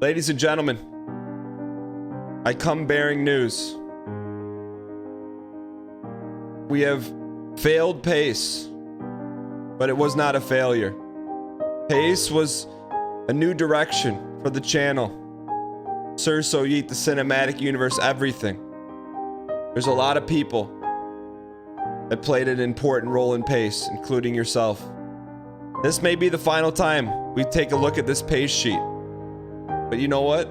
Ladies and gentlemen, I come bearing news. We have failed Pace, but it was not a failure. Pace was a new direction for the channel. Sir So Yeet, the cinematic universe, everything. There's a lot of people that played an important role in Pace, including yourself. This may be the final time we take a look at this Pace sheet. But you know what?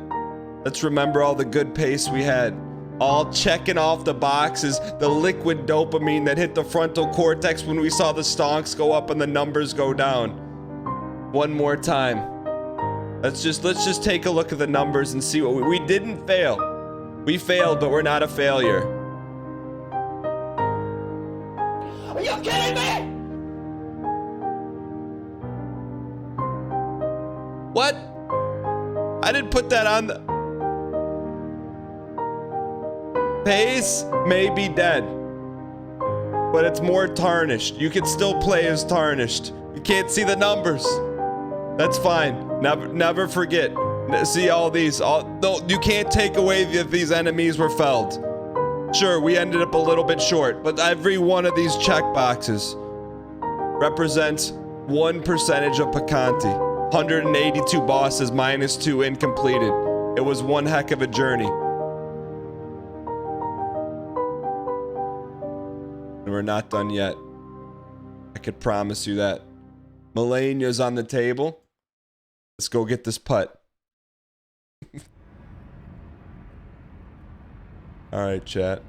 Let's remember all the good Pace we had. All checking off the boxes, the liquid dopamine that hit the frontal cortex when we saw the stonks go up and the numbers go down. One more time. Let's just take a look at the numbers and see what we didn't fail. We failed, but we're not a failure. Are you kidding me? What? I didn't put that on the... Pace may be dead, but it's more tarnished. You can still play as tarnished. You can't see the numbers. That's fine. Never forget. See all these. No, you can't take away that these enemies were felled. Sure, we ended up a little bit short, but every one of these checkboxes represents 1% of Picanti. 182 bosses minus 2 incompleted. It was one heck of a journey. And we're not done yet. I could promise you that. Melania's on the table. Let's go get this putt. Alright, chat.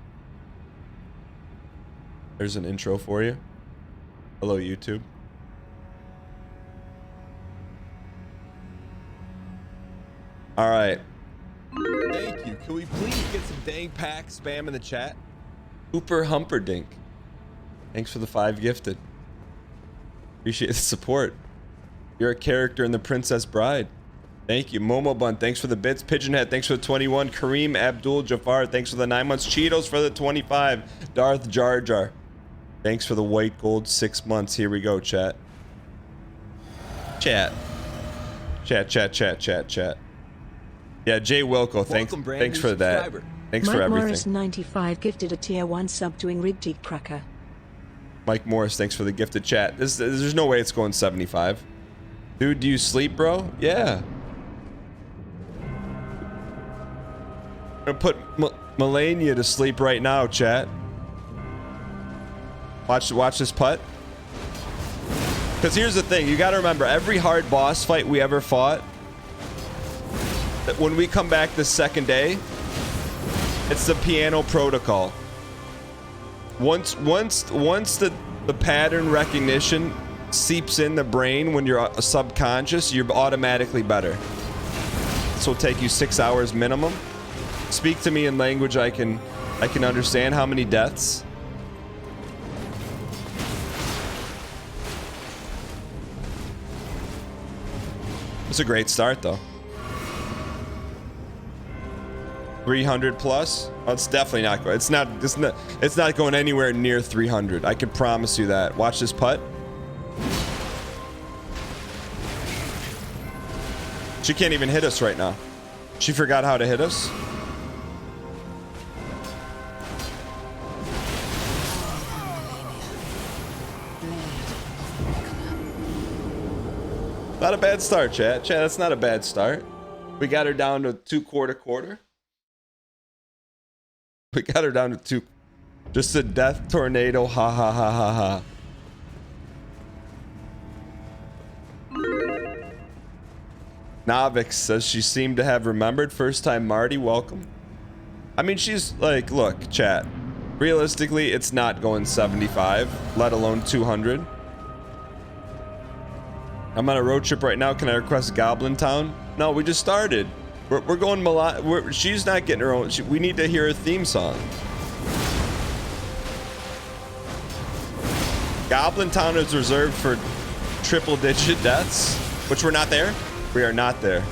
There's an intro for you. Hello, YouTube. Alright. Thank you. Can we please get some dang pack spam in the chat? Hooper Humperdink. Thanks for the 5 gifted. Appreciate the support. You're a character in The Princess Bride. Thank you. Momo Bun, thanks for the bits. Pigeonhead, thanks for the 21. Kareem Abdul Jafar, thanks for the 9 months. Cheetos for the 25. Darth Jar Jar, thanks for the white gold 6 months. Here we go, chat. Chat. Chat. Yeah, Jay Wilco, thanks for that. Thanks for everything. Mike Morris 95 gifted a tier 1 sub to Ingrid Cracker. Mike Morris, thanks for the gifted chat. There's no way it's going 75. Dude, do you sleep, bro? Yeah. I'm gonna put Melania to sleep right now, chat. Watch this putt. Because here's the thing, you gotta remember, every hard boss fight we ever fought, that when we come back the second day, it's the piano protocol. Once the pattern recognition seeps in the brain when you're subconscious, you're automatically better. This will take you 6 hours minimum. Speak to me in language I can understand. How many deaths? It's a great start though. 300 plus? Oh, it's definitely not going. It's not going anywhere near 300. I can promise you that. Watch this putt. She can't even hit us right now. She forgot how to hit us. Not a bad start, chat. Chat, that's not a bad start. We got her down to 2 quarter. We got her down to 2. Just a death tornado. Ha ha ha ha ha. Navix says she seemed to have remembered. First time Marty, welcome. I mean, she's like, look, chat. Realistically, it's not going 75, let alone 200. I'm on a road trip right now. Can I request Goblin Town? No, we just started. We're going she's not getting her own. We need to hear her theme song. Goblin Town is reserved for triple-digit deaths, which we're not there. We are not there.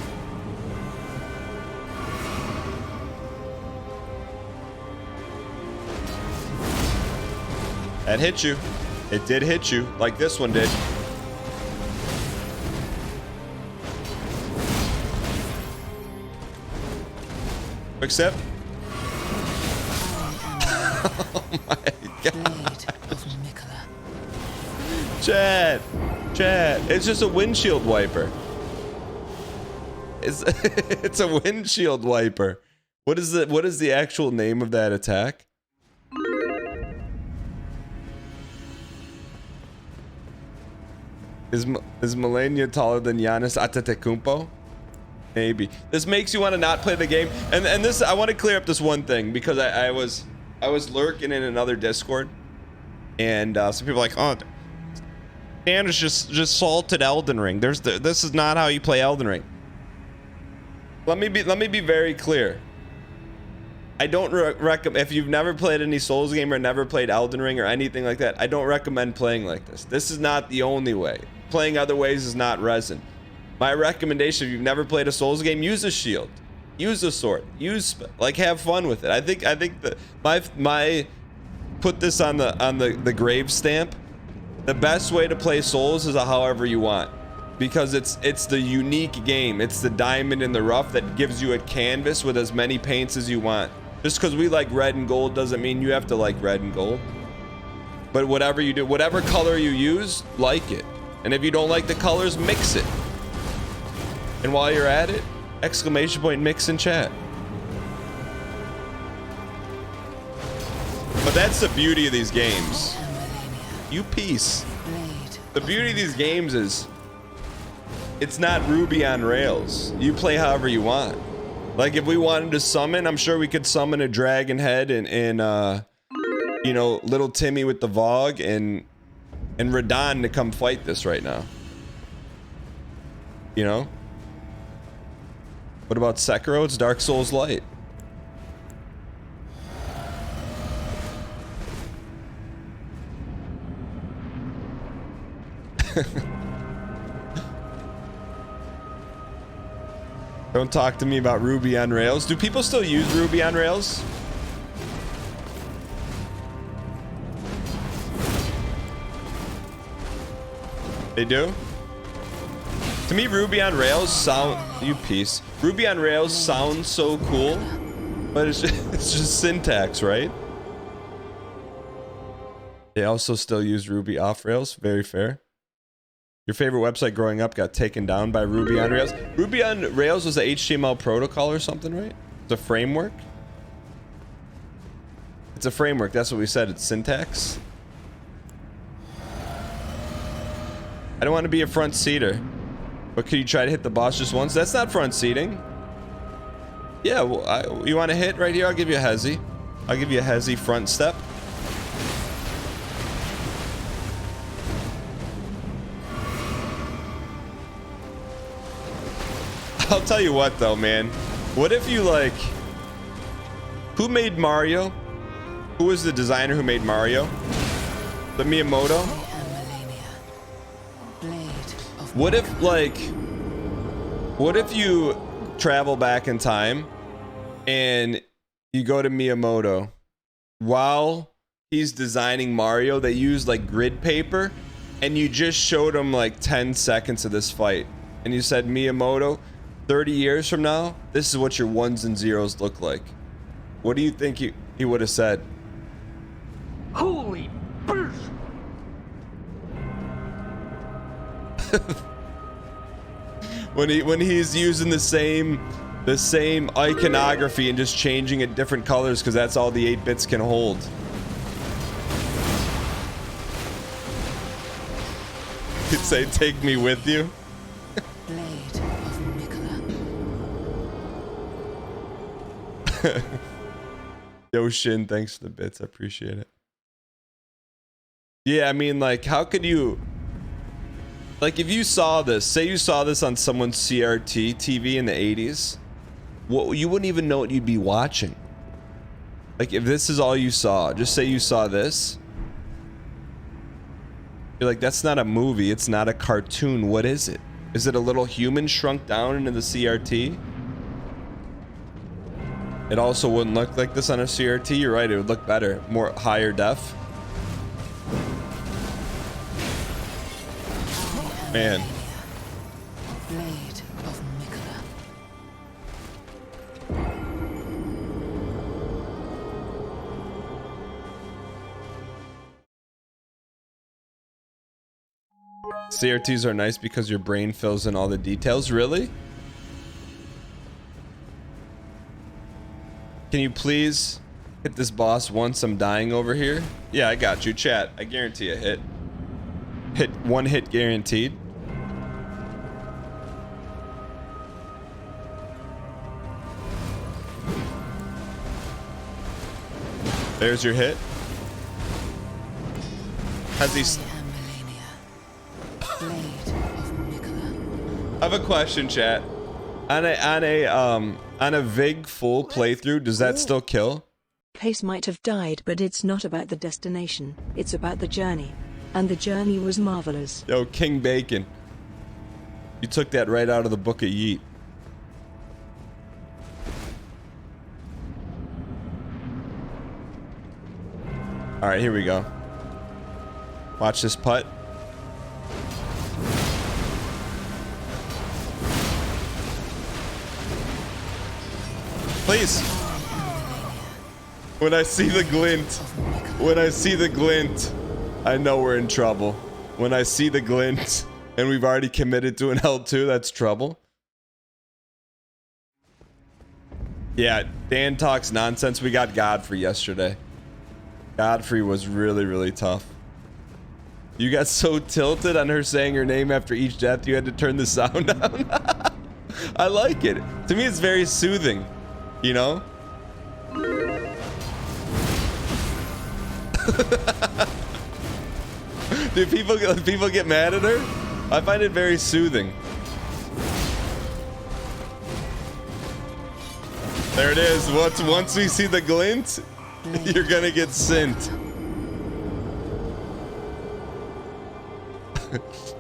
That hit you. It did hit you, like this one did. Quick sip. Oh my god. Chat. It's just a windshield wiper. It's a windshield wiper. What is the actual name of that attack? Is Melania taller than Giannis Antetokounmpo? Maybe. This makes you want to not play the game. And this, I want to clear up this one thing because I was lurking in another Discord, and some people are like, oh, Dan is just salted Elden Ring. This is not how you play Elden Ring. Let me be very clear. I don't recommend, if you've never played any Souls game or never played Elden Ring or anything like that, I don't recommend playing like this. This is not the only way. Playing other ways is not resin. My recommendation, if you've never played a Souls game, use a shield, use a sword, have fun with it. I think that my put this on the grave stamp. The best way to play Souls is however you want, because it's the unique game. It's the diamond in the rough that gives you a canvas with as many paints as you want. Just because we like red and gold doesn't mean you have to like red and gold. But whatever you do, whatever color you use, like it. And if you don't like the colors, mix it. And while you're at it, exclamation point mix in chat. But that's the beauty of these games. You piece. The beauty of these games is it's not Ruby on Rails. You play however you want. Like if we wanted to summon, I'm sure we could summon a dragon head and you know, little Timmy with the Vogue and Radon to come fight this right now. You know? What about Sekiro? It's Dark Souls Light. Don't talk to me about Ruby on Rails. Do people still use Ruby on Rails? They do? To me, Ruby on Rails Ruby on Rails sounds so cool, but it's just syntax, right? They also still use Ruby off Rails. Very fair. Your favorite website growing up got taken down by Ruby on Rails. Ruby on Rails was the HTML protocol or something, right? It's a framework. It's a framework. That's what we said. It's syntax. I don't want to be a front seater, but could you try to hit the boss just once? That's not front seating. Yeah, well, you want to hit right here? I'll give you a hezzy. I'll give you a hezzy front step. I'll tell you what though, man. What if you like... Who made Mario? Who was the designer who made Mario? The Miyamoto? What if like... What if you travel back in time and you go to Miyamoto while he's designing Mario? They use like grid paper and you just showed him like 10 seconds of this fight and you said, Miyamoto, 30 years from now, this is what your ones and zeros look like. What do you think he would have said? Holy burst! when he's using the same iconography and just changing it different colors because that's all the 8 bits can hold. He'd say, "Take me with you." Yo, Shin, thanks for the bits. I appreciate it. Yeah, I mean, like, how could you... Like, if you saw this, say you saw this on someone's CRT TV in the 80s, you wouldn't even know what you'd be watching. Like, if this is all you saw, just say you saw this. You're like, that's not a movie. It's not a cartoon. What is it? Is it a little human shrunk down into the CRT? It also wouldn't look like this on a CRT. You're right, it would look better. More higher def. Man. CRTs are nice because your brain fills in all the details. Really? Can you please hit this boss once? I'm dying over here. Yeah, I got you, chat. I guarantee a hit. One hit guaranteed. There's your hit. Has he? I have a question, chat. On a VIG full playthrough, does that still kill? Pace might have died, but it's not about the destination. It's about the journey, and the journey was marvelous. Yo, King Bacon, you took that right out of the Book of Yeet. All right, here we go. Watch this putt. Please. When I see the glint, I know we're in trouble. When I see the glint, and we've already committed to an L2, that's trouble. Yeah, Dan talks nonsense. We got Godfrey yesterday. Godfrey was really, really tough. You got so tilted on her saying her name after each death, you had to turn the sound down. I like it. To me, it's very soothing. You know? Do people get mad at her? I find it very soothing. There it is. Once we see the glint, you're gonna get sent.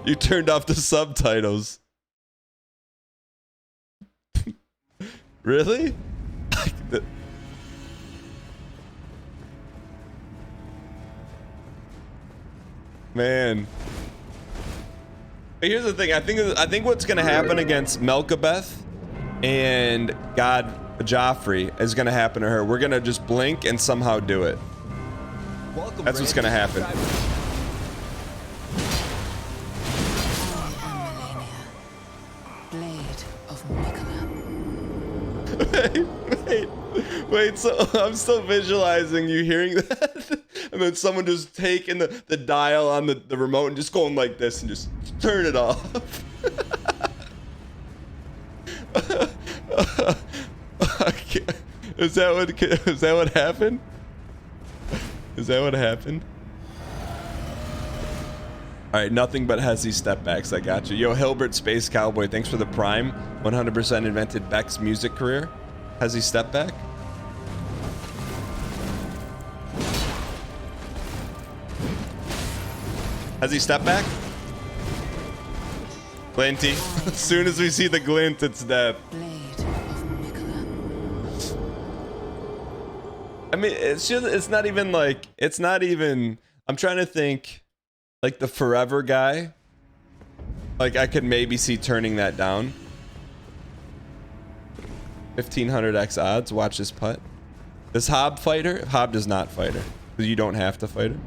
You turned off the subtitles. Really? Man. But here's the thing. I think what's gonna happen against Melkabeth and God Joffrey is gonna happen to her. We're gonna just blink and somehow do it. That's what's gonna happen. Wait, so I'm still visualizing you hearing that, and then someone just taking the dial on the remote and just going like this and just turn it off. Is that what happened? Is that what happened? All right, nothing but Hezzy step backs. I got you. Yo, Hilbert Space Cowboy, thanks for the Prime. 100% invented Beck's music career. Hezzy step back. Hezzy step back. Glinty. As soon as we see the glint, it's death. I mean, it's not even like, I'm trying to think, like the forever guy. Like I could maybe see turning that down. 1500x odds. Watch this putt. Does Hob fight her? Hob does not fight her. Because you don't have to fight her.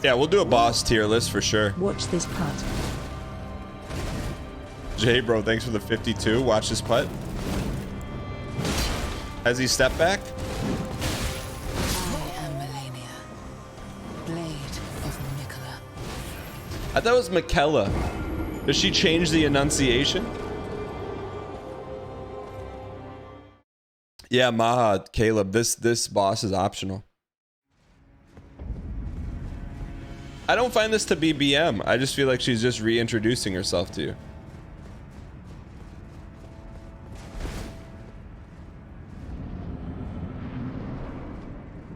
Yeah, we'll do a boss tier list for sure. Watch this putt. Jay, bro, thanks for the 52. Watch this putt. Has he stepped back? I am Melania, Blade of Mikola. I thought it was Mikella. Does she change the enunciation? Yeah, Maha, Caleb, this boss is optional. I don't find this to be BM. I just feel like she's just reintroducing herself to you.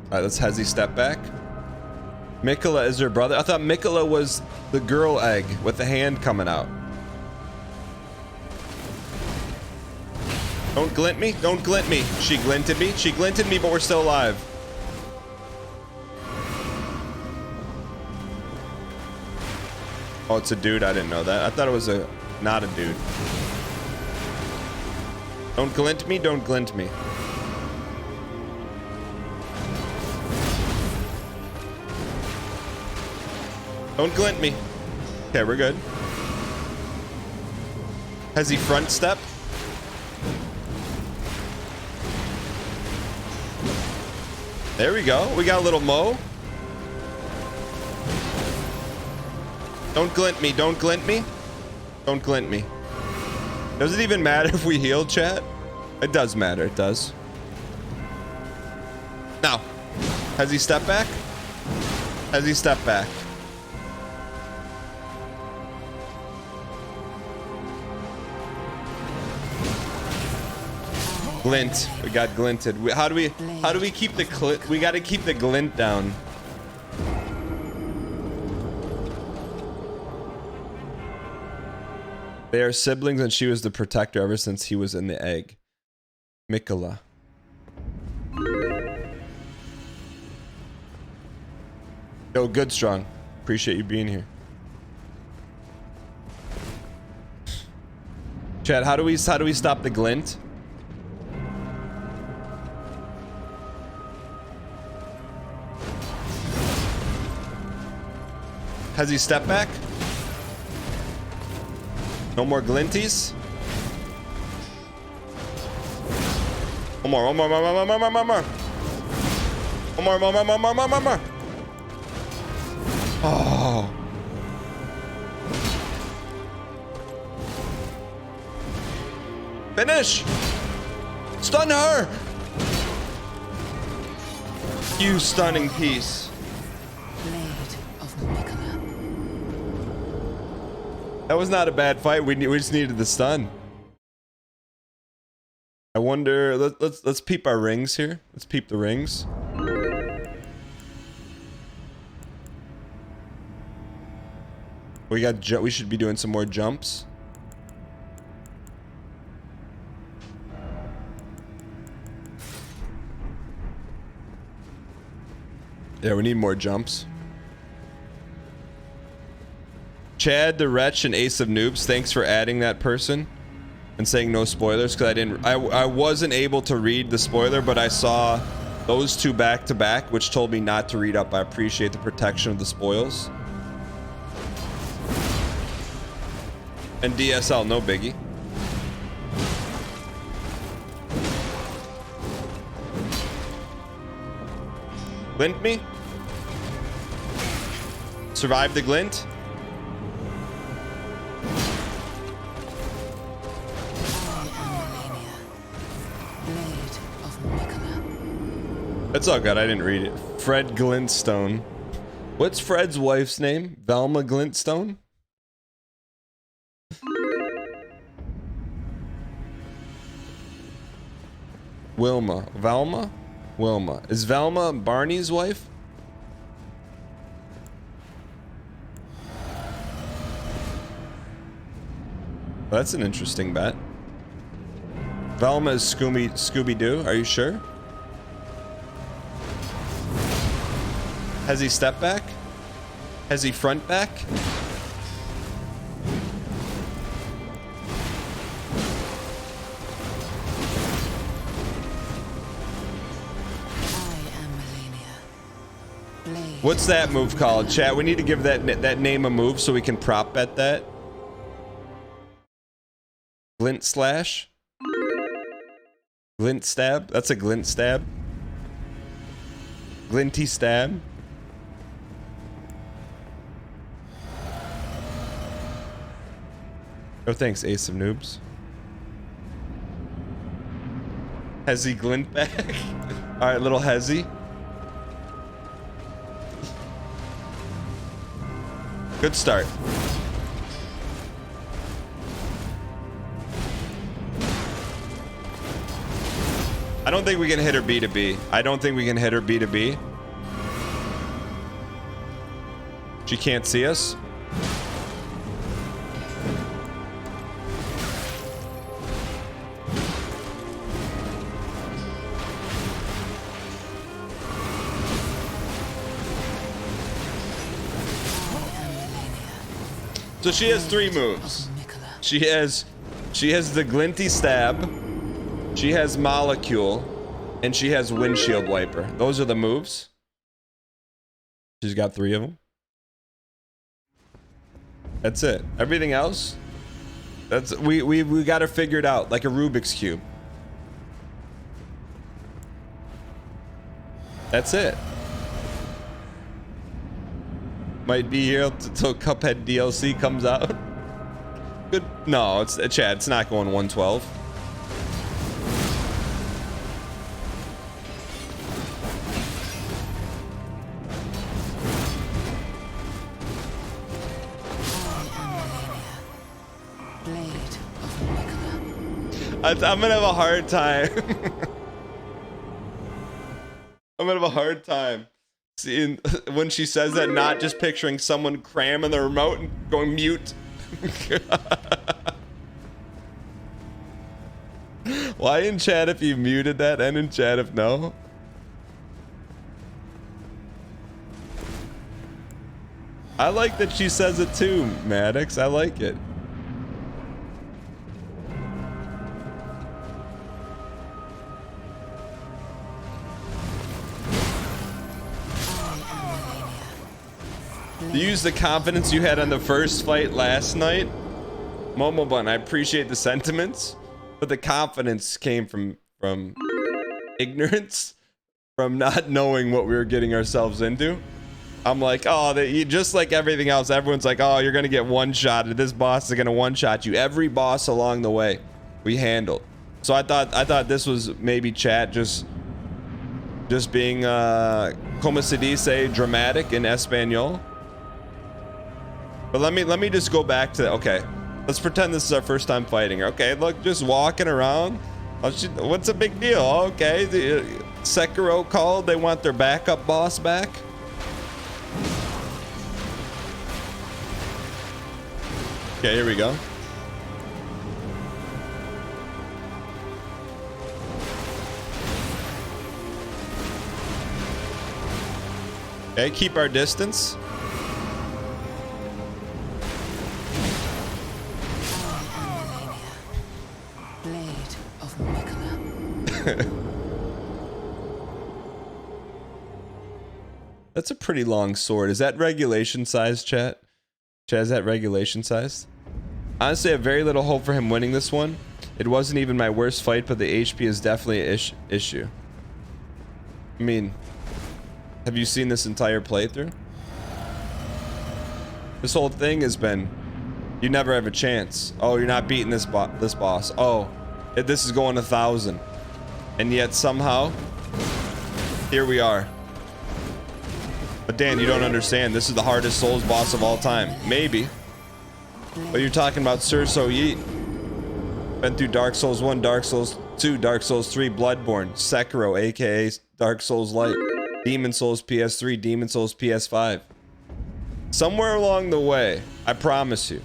Alright, let's Hezzy step back. Mikola is her brother. I thought Mikola was the girl egg with the hand coming out. Don't glint me. Don't glint me. She glinted me. She glinted me, but we're still alive. Oh, it's a dude. I didn't know that. I thought it was not a dude. Don't glint me. Don't glint me. Don't glint me. Okay, we're good. Has he front step? There we go. We got a little Mo. Don't glint me. Don't glint me. Don't glint me. Does it even matter if we heal, chat? It does matter. It does. Now, has he stepped back? Has he stepped back? Glint. We got glinted. How do we keep the glint? We got to keep the glint down. They are siblings and she was the protector ever since he was in the egg. Mikola. Yo, good strong. Appreciate you being here. Chat, how do we stop the glint? Has he stepped back? No more glinties? One more. Oh. Finish! Stun her! You stunning piece. That was not a bad fight. We just needed the stun. I wonder. Let's peep our rings here. Let's peep the rings. We should be doing some more jumps. Yeah, we need more jumps. Chad the Wretch and Ace of Noobs, thanks for adding that person and saying no spoilers, because I wasn't able to read the spoiler, but I saw those two back to back, which told me not to read up. I appreciate the protection of the spoils. And DSL, no biggie. Glint me. Survive the glint. That's all good. I didn't read it. Fred Glintstone. What's Fred's wife's name? Velma Glintstone? Wilma. Velma? Wilma. Is Velma Barney's wife? That's an interesting bet. Velma is Scooby-Doo. Are you sure? Has he stepped back? Has he front back? What's that move called? Chat, we need to give that name a move so we can prop bet that. Glint slash? Glint stab? That's a glint stab. Glinty stab. Oh, thanks, Ace of Noobs. Has he glint back? Alright, little Hezzy. Good start. I don't think we can hit her B2B. I don't think we can hit her B2B. She can't see us. So she has 3 moves. She has the Glinty Stab, she has Molecule, and she has Windshield Wiper. Those are the moves. She's got 3 of them. That's it. Everything else, that's we got it figured out like a Rubik's cube. That's it. Might be here until Cuphead DLC comes out. Good. No, it's Chad. It's not going 112. I'm gonna have a hard time. I'm gonna have a hard time seeing when she says that, not just picturing someone cramming the remote and going mute. Why in chat if you muted that, and in chat if no? I like that she says it too, Maddox. I like it. Use the confidence you had on the first fight last night. Momo Bun, I appreciate the sentiments, but the confidence came from ignorance, from not knowing what we were getting ourselves into. I'm like, oh, just like everything else, everyone's like, oh, you're gonna get one shot. This boss is gonna one shot you. Every boss along the way, we handled. So I thought this was maybe chat just being como se dice, dramatic in Espanol. But let me just go back to, okay, let's pretend this is our first time fighting her. Okay, look, just walking around. What's a big deal? Okay, Sekiro called. They want their backup boss back. Okay, here we go. Okay, keep our distance. That's a pretty long sword. Is that regulation size, chat? Chat, is that regulation size? Honestly, I have very little hope for him winning this one. It wasn't even my worst fight, but the HP is definitely an issue. I mean, have you seen this entire playthrough? This whole thing has been, you never have a chance. Oh, you're not beating this boss. Oh, this is going 1,000. And yet somehow, here we are. But Dan, you don't understand. This is the hardest Souls boss of all time. Maybe. But you're talking about Sir So Yeet. Been through Dark Souls 1, Dark Souls 2, Dark Souls 3, Bloodborne, Sekiro, aka Dark Souls Light, Demon Souls PS3, Demon Souls PS5. Somewhere along the way, I promise you,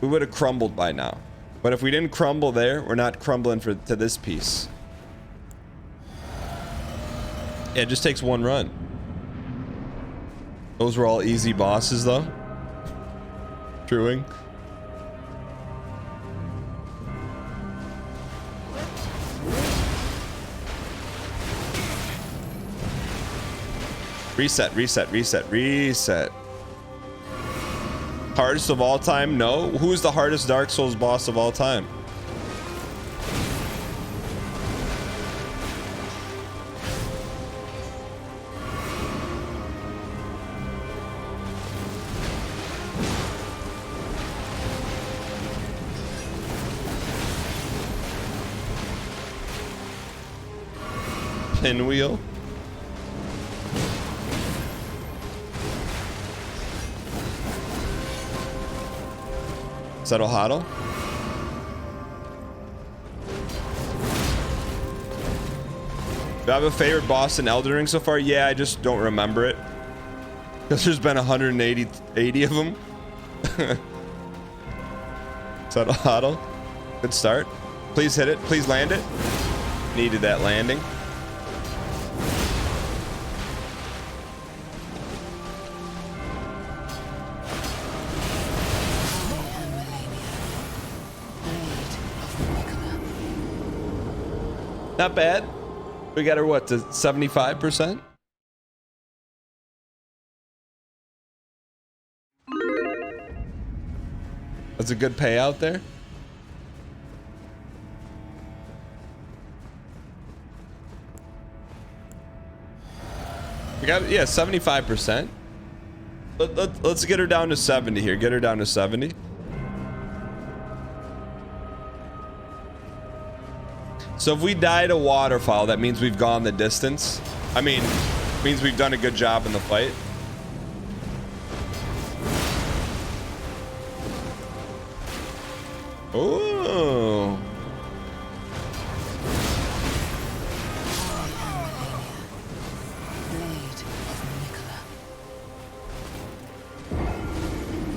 we would have crumbled by now. But if we didn't crumble there, we're not crumbling to this piece. Yeah, it just takes one run. Those were all easy bosses, though. Truing. Reset, reset, reset, reset. Hardest of all time? No. Who's the hardest Dark Souls boss of all time? Pinwheel. Settle Huddle. Do I have a favorite boss in Elden Ring so far? Yeah, I just don't remember it. Because there's been 180 of them. Settle Huddle. Good start. Please hit it. Please land it. Needed that landing. Not bad. We got her, what, to 75%? That's a good payout there. We got, yeah, 75%. Let's get her down to 70 here. Get her down to 70. So if we died a waterfall, that means we've gone the distance. I mean, means we've done a good job in the fight. Oh.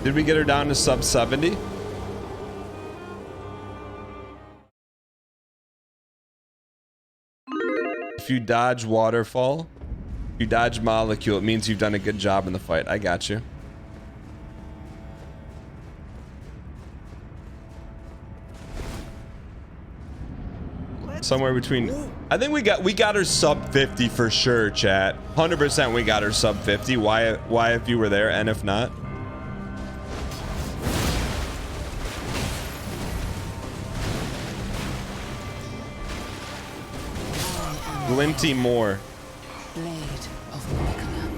Did we get her down to sub 70? If you dodge waterfall, you dodge molecule, it means you've done a good job in the fight. I got you. Somewhere between, I think we got her sub 50 for sure, chat. 100% we got her sub 50. Why if you were there and if not? Glinty Moore. Blade of Nicola.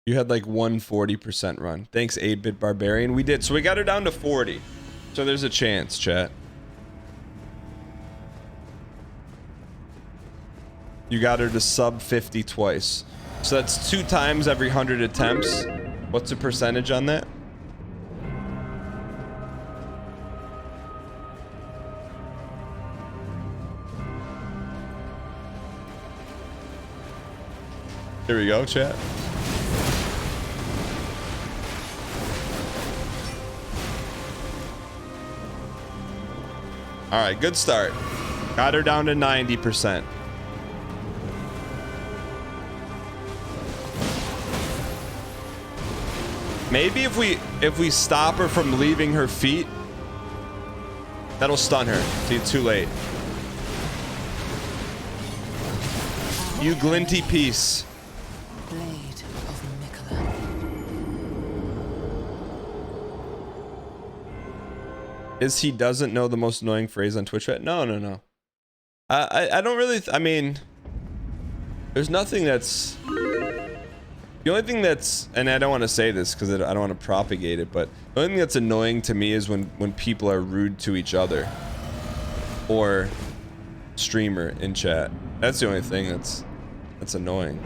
You had like 140% run. Thanks, 8-Bit Barbarian. We did. So we got her down to 40. So there's a chance, chat. You got her to sub 50 twice. So that's 2 times every 100 attempts. What's the percentage on that? Here we go, chat. All right, good start. Got her down to 90%. Maybe if we stop her from leaving her feet, that'll stun her. See, too late. You glinty piece. Blade of Nicola. Is he doesn't know the most annoying phrase on Twitch chat? No, no, no. I don't really, I mean, there's nothing that's, the only thing that's, and I don't want to say this because I don't want to propagate it, but the only thing that's annoying to me is when people are rude to each other or streamer in chat. That's the only thing that's annoying.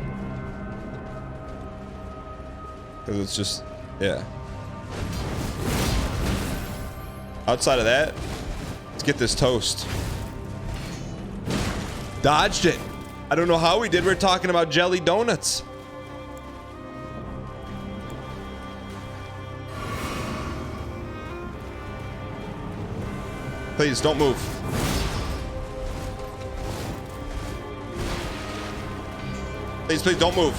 Because it's just, yeah. Outside of that, let's get this toast. Dodged it. I don't know how we did. We're talking about jelly donuts. Please don't move. Please, please don't move.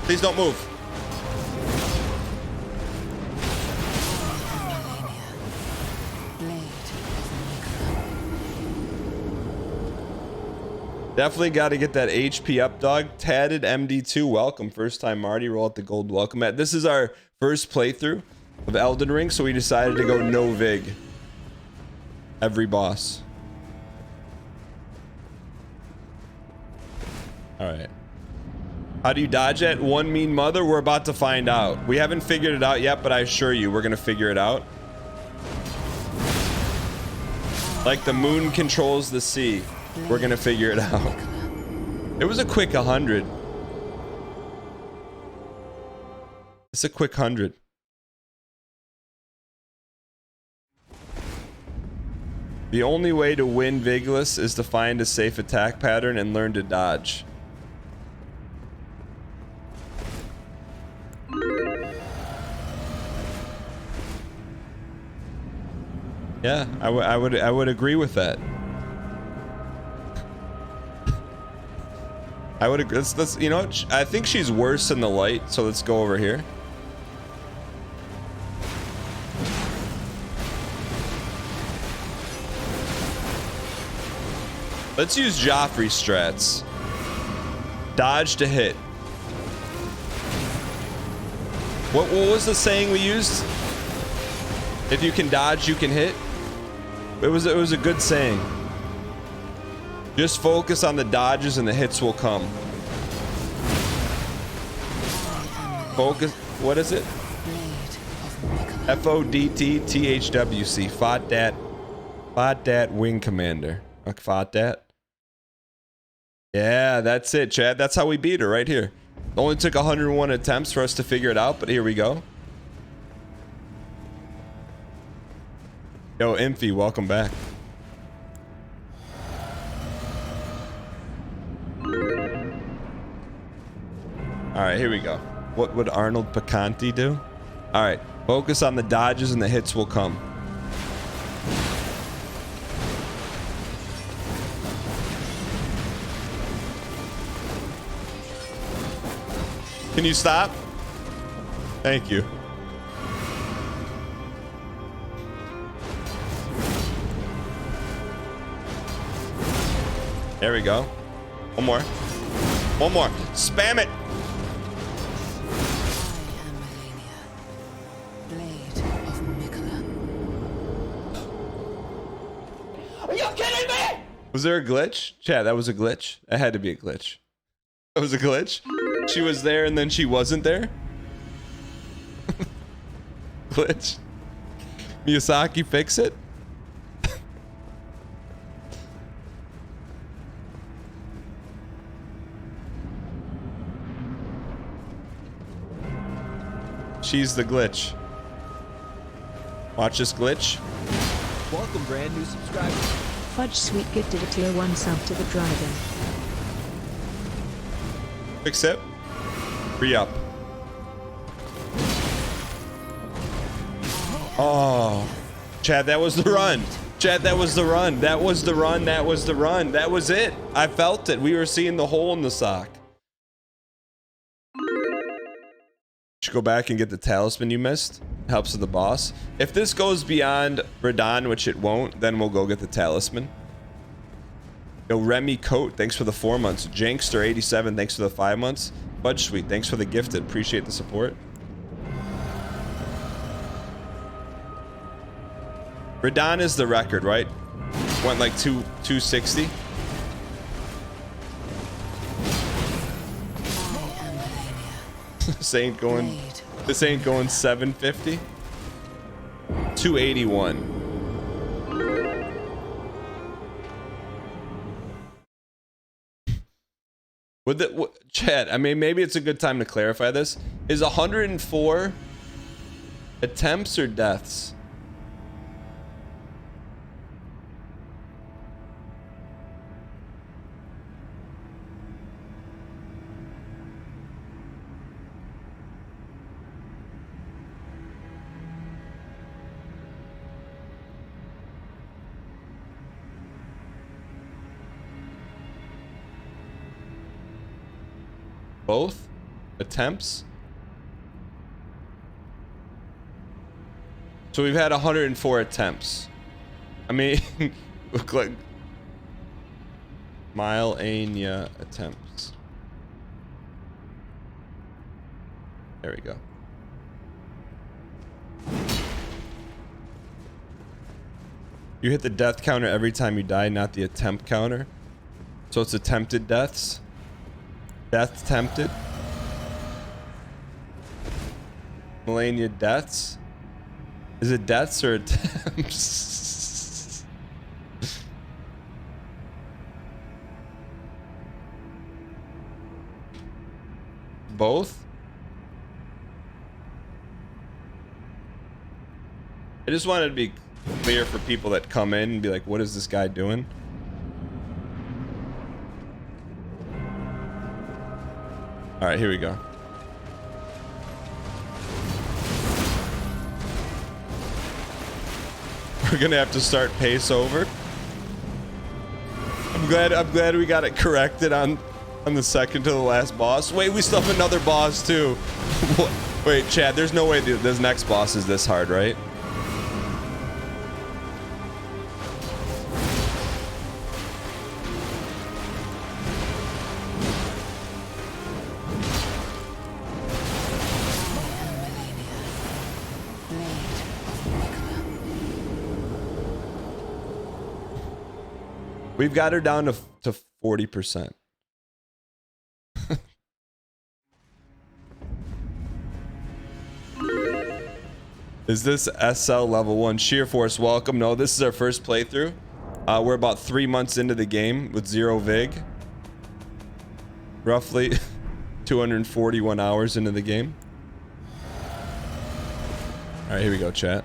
Please don't move. Definitely got to get that HP up, dog. Tatted MD2, welcome. First time Marty, roll out the gold welcome mat. This is our first playthrough of Elden Ring, so we decided to go no vig. Every boss. Alright. How do you dodge it? One mean mother? We're about to find out. We haven't figured it out yet, but I assure you, we're going to figure it out. Like the moon controls the sea. We're going to figure it out. It was a quick 100. It's a quick 100. The only way to win Vigilus is to find a safe attack pattern and learn to dodge. Yeah, I would agree with that. I would agree. Let's you know what? I think she's worse in the light, so let's go over here. Let's use Joffrey strats. Dodge to hit. What was the saying we used? If you can dodge, you can hit. It was a good saying. Just focus on the dodges and the hits will come. Focus. What is it? FODTTHWC. Fought that wing commander. Fought that. Yeah, that's it, Chad. That's how we beat her right here. It only took 101 attempts for us to figure it out, but here we go. Yo, Imphy, welcome back. All right, here we go. What would Arnold Picanti do? All right, focus on the dodges and the hits will come. Can you stop? Thank you. There we go. One more. One more. Spam it. Are you kidding me? Was there a glitch? Chat, that was a glitch. That had to be a glitch. That was a glitch. She was there and then she wasn't there. Glitch. Miyazaki, fix it. She's the glitch. Watch this glitch. Welcome, brand new subscriber. Fudge Sweet gifted a tier 1 sub to the dragon. Fix it. Re-up. Oh. Chad, that was the run. Chad, that was the run. That was the run. That was the run. That was it. I felt it. We were seeing the hole in the sock. Should go back and get the talisman you missed. Helps with the boss. If this goes beyond Radon, which it won't, then we'll go get the talisman. Yo, Remy Coat, thanks for the 4 months. Jankster87, thanks for the 5 months. Fudge Sweet, thanks for the gifted. Appreciate the support. Radon is the record, right? Went like 260. This ain't going 750. 281. Chad, I mean, maybe it's a good time to clarify this. Is 104 attempts or deaths? Both attempts. So we've had 104 attempts. I mean, look like Milania attempts. There we go. You hit the death counter every time you die, not the attempt counter. So it's attempted deaths. Death tempted. Melania deaths. Is it deaths or attempts? Both? I just wanted to be clear for people that come in and be like, what is this guy doing? All right, here we go. We're gonna have to start pace over. I'm glad we got it corrected on the second to the last boss. Wait, we still have another boss too. Wait, Chad, there's no way this next boss is this hard, right? We've got her down to 40%. Is this SL level 1? Sheer Force, welcome. No, this is our first playthrough. We're about 3 months into the game with 0 VIG. Roughly 241 hours into the game. Alright, here we go, chat.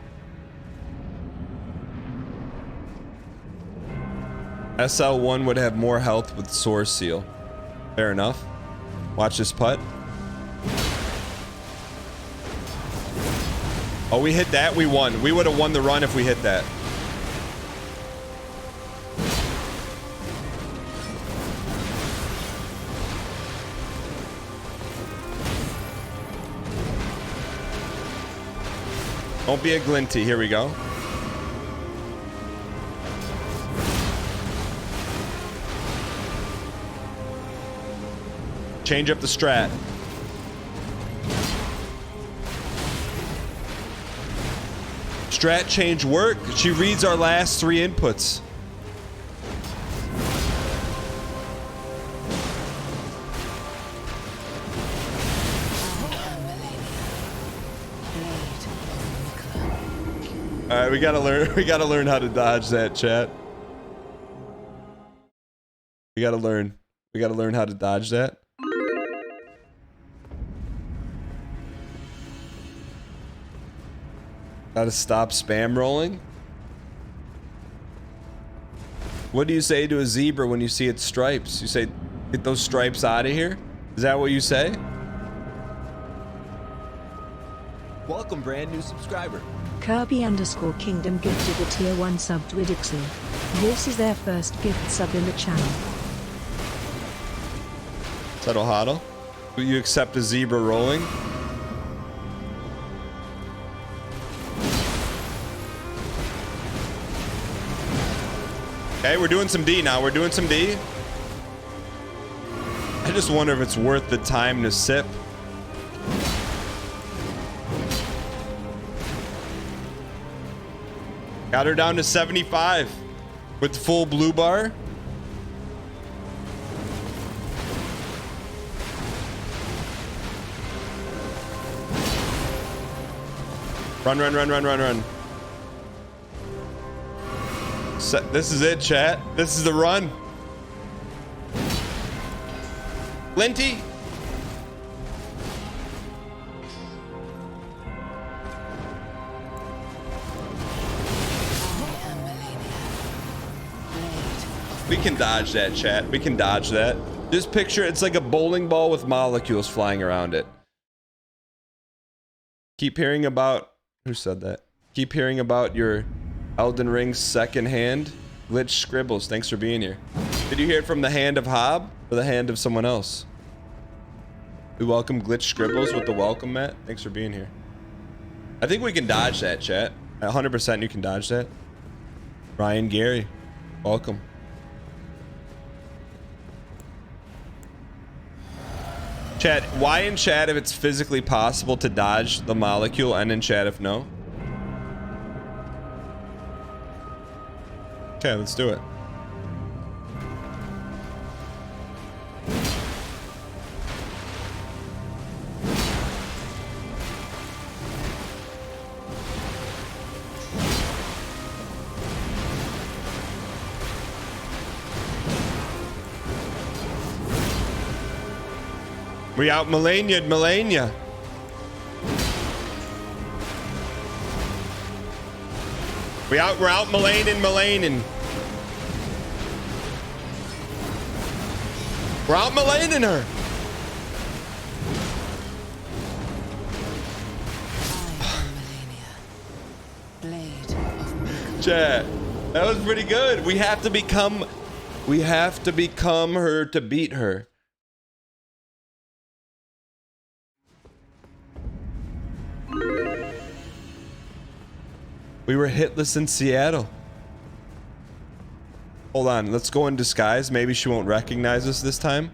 SL1 would have more health with Source Seal. Fair enough. Watch this putt. Oh, we hit that, we won. We would have won the run if we hit that. Don't be a glinty. Here we go. Change up the strat. Strat change work. She reads our last 3 inputs. All right, we gotta learn. We gotta learn how to dodge that, chat. We gotta learn. We gotta learn how to dodge that. Gotta stop spam rolling. What do you say to a zebra when you see its stripes? You say, get those stripes out of here? Is that what you say? Welcome, brand new subscriber. Kirby_Kingdom gifted a tier 1 sub to Idixon. This is their first gift sub in the channel. Settle Huddle. Will you accept a zebra rolling? Okay, we're doing some D now. We're doing some D. I just wonder if it's worth the time to sip. Got her down to 75 with full blue bar. Run, run, run, run, run, run. This is it, chat. This is the run. Linty. We can dodge that, chat. We can dodge that. Just picture it's like a bowling ball with molecules flying around it. Keep hearing about... Who said that? Keep hearing about your Elden Ring second hand. Glitch Scribbles, thanks for being here. Did you hear it from the hand of Hob or the hand of someone else? We welcome Glitch Scribbles with the welcome mat. Thanks for being here. I think we can dodge that, chat. 100% you can dodge that. Ryan Gary, welcome. Chat, why in chat if it's physically possible to dodge the molecule, and in chat if no? Okay, let's do it. We out Melania, Melania. We're out Melanin, Melanin. We're out Melanin her. Chat, that was pretty good. We have to become her to beat her. We were hitless in Seattle. Hold on, let's go in disguise. Maybe she won't recognize us this time.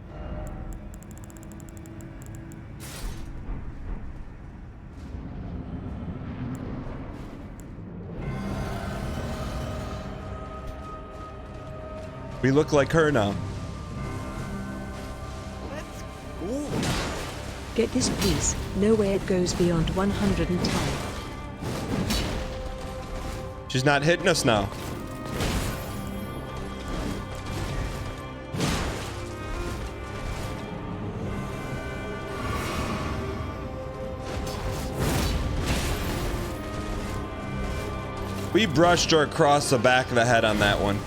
We look like her now. Get this, please. No way it goes beyond 110. She's not hitting us now. We brushed her across the back of the head on that one.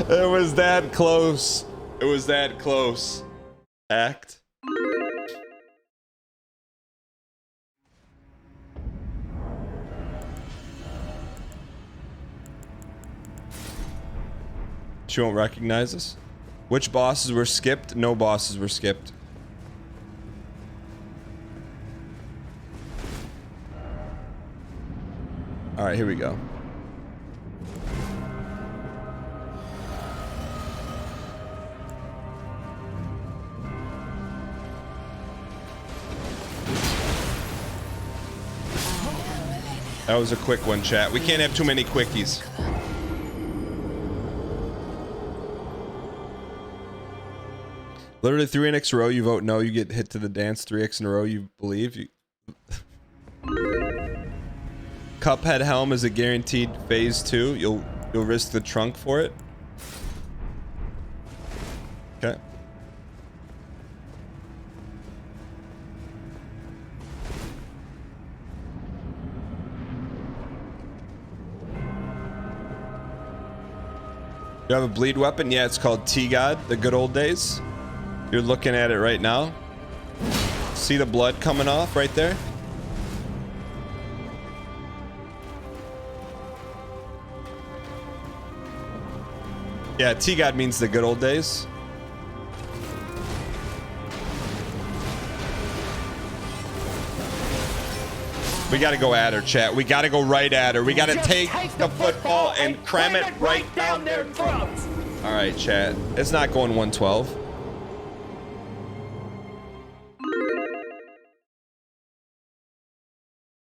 It was that close. It was that close. Act. She won't recognize us. Which bosses were skipped? No bosses were skipped. All right, here we go. That was a quick one, chat. We can't have too many quickies. Literally 3x in a row, you vote no, you get hit to the dance. 3x in a row, you believe. You... Cuphead helm is a guaranteed phase 2. You'll risk the trunk for it. Okay. You have a bleed weapon? Yeah, it's called T-God, the good old days. You're looking at it right now. See the blood coming off right there? Yeah, T-God means the good old days. We gotta go at her, chat. We gotta go right at her. We gotta take the football and cram it right down their throats. All right, chat. It's not going 112.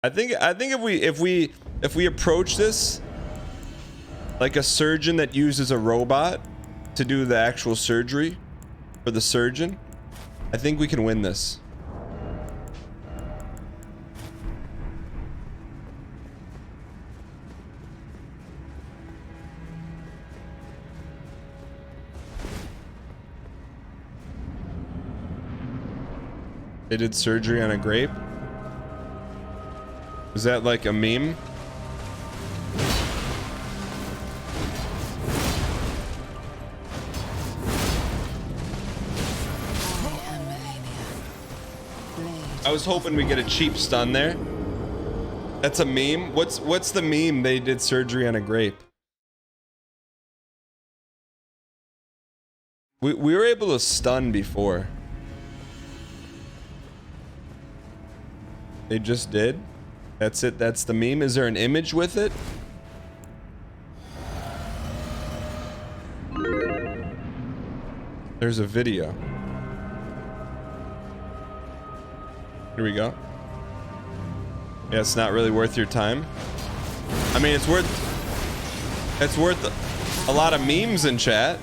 I think if we approach this like a surgeon that uses a robot to do the actual surgery for the surgeon, I think we can win this. They did surgery on a grape. Is that like a meme? I was hoping we get a cheap stun there. That's a meme. What's the meme? They did surgery on a grape. We were able to stun before. They just did. That's it. That's the meme. Is there an image with it? There's a video. Here we go. Yeah, it's not really worth your time. I mean, it's worth a lot of memes in chat.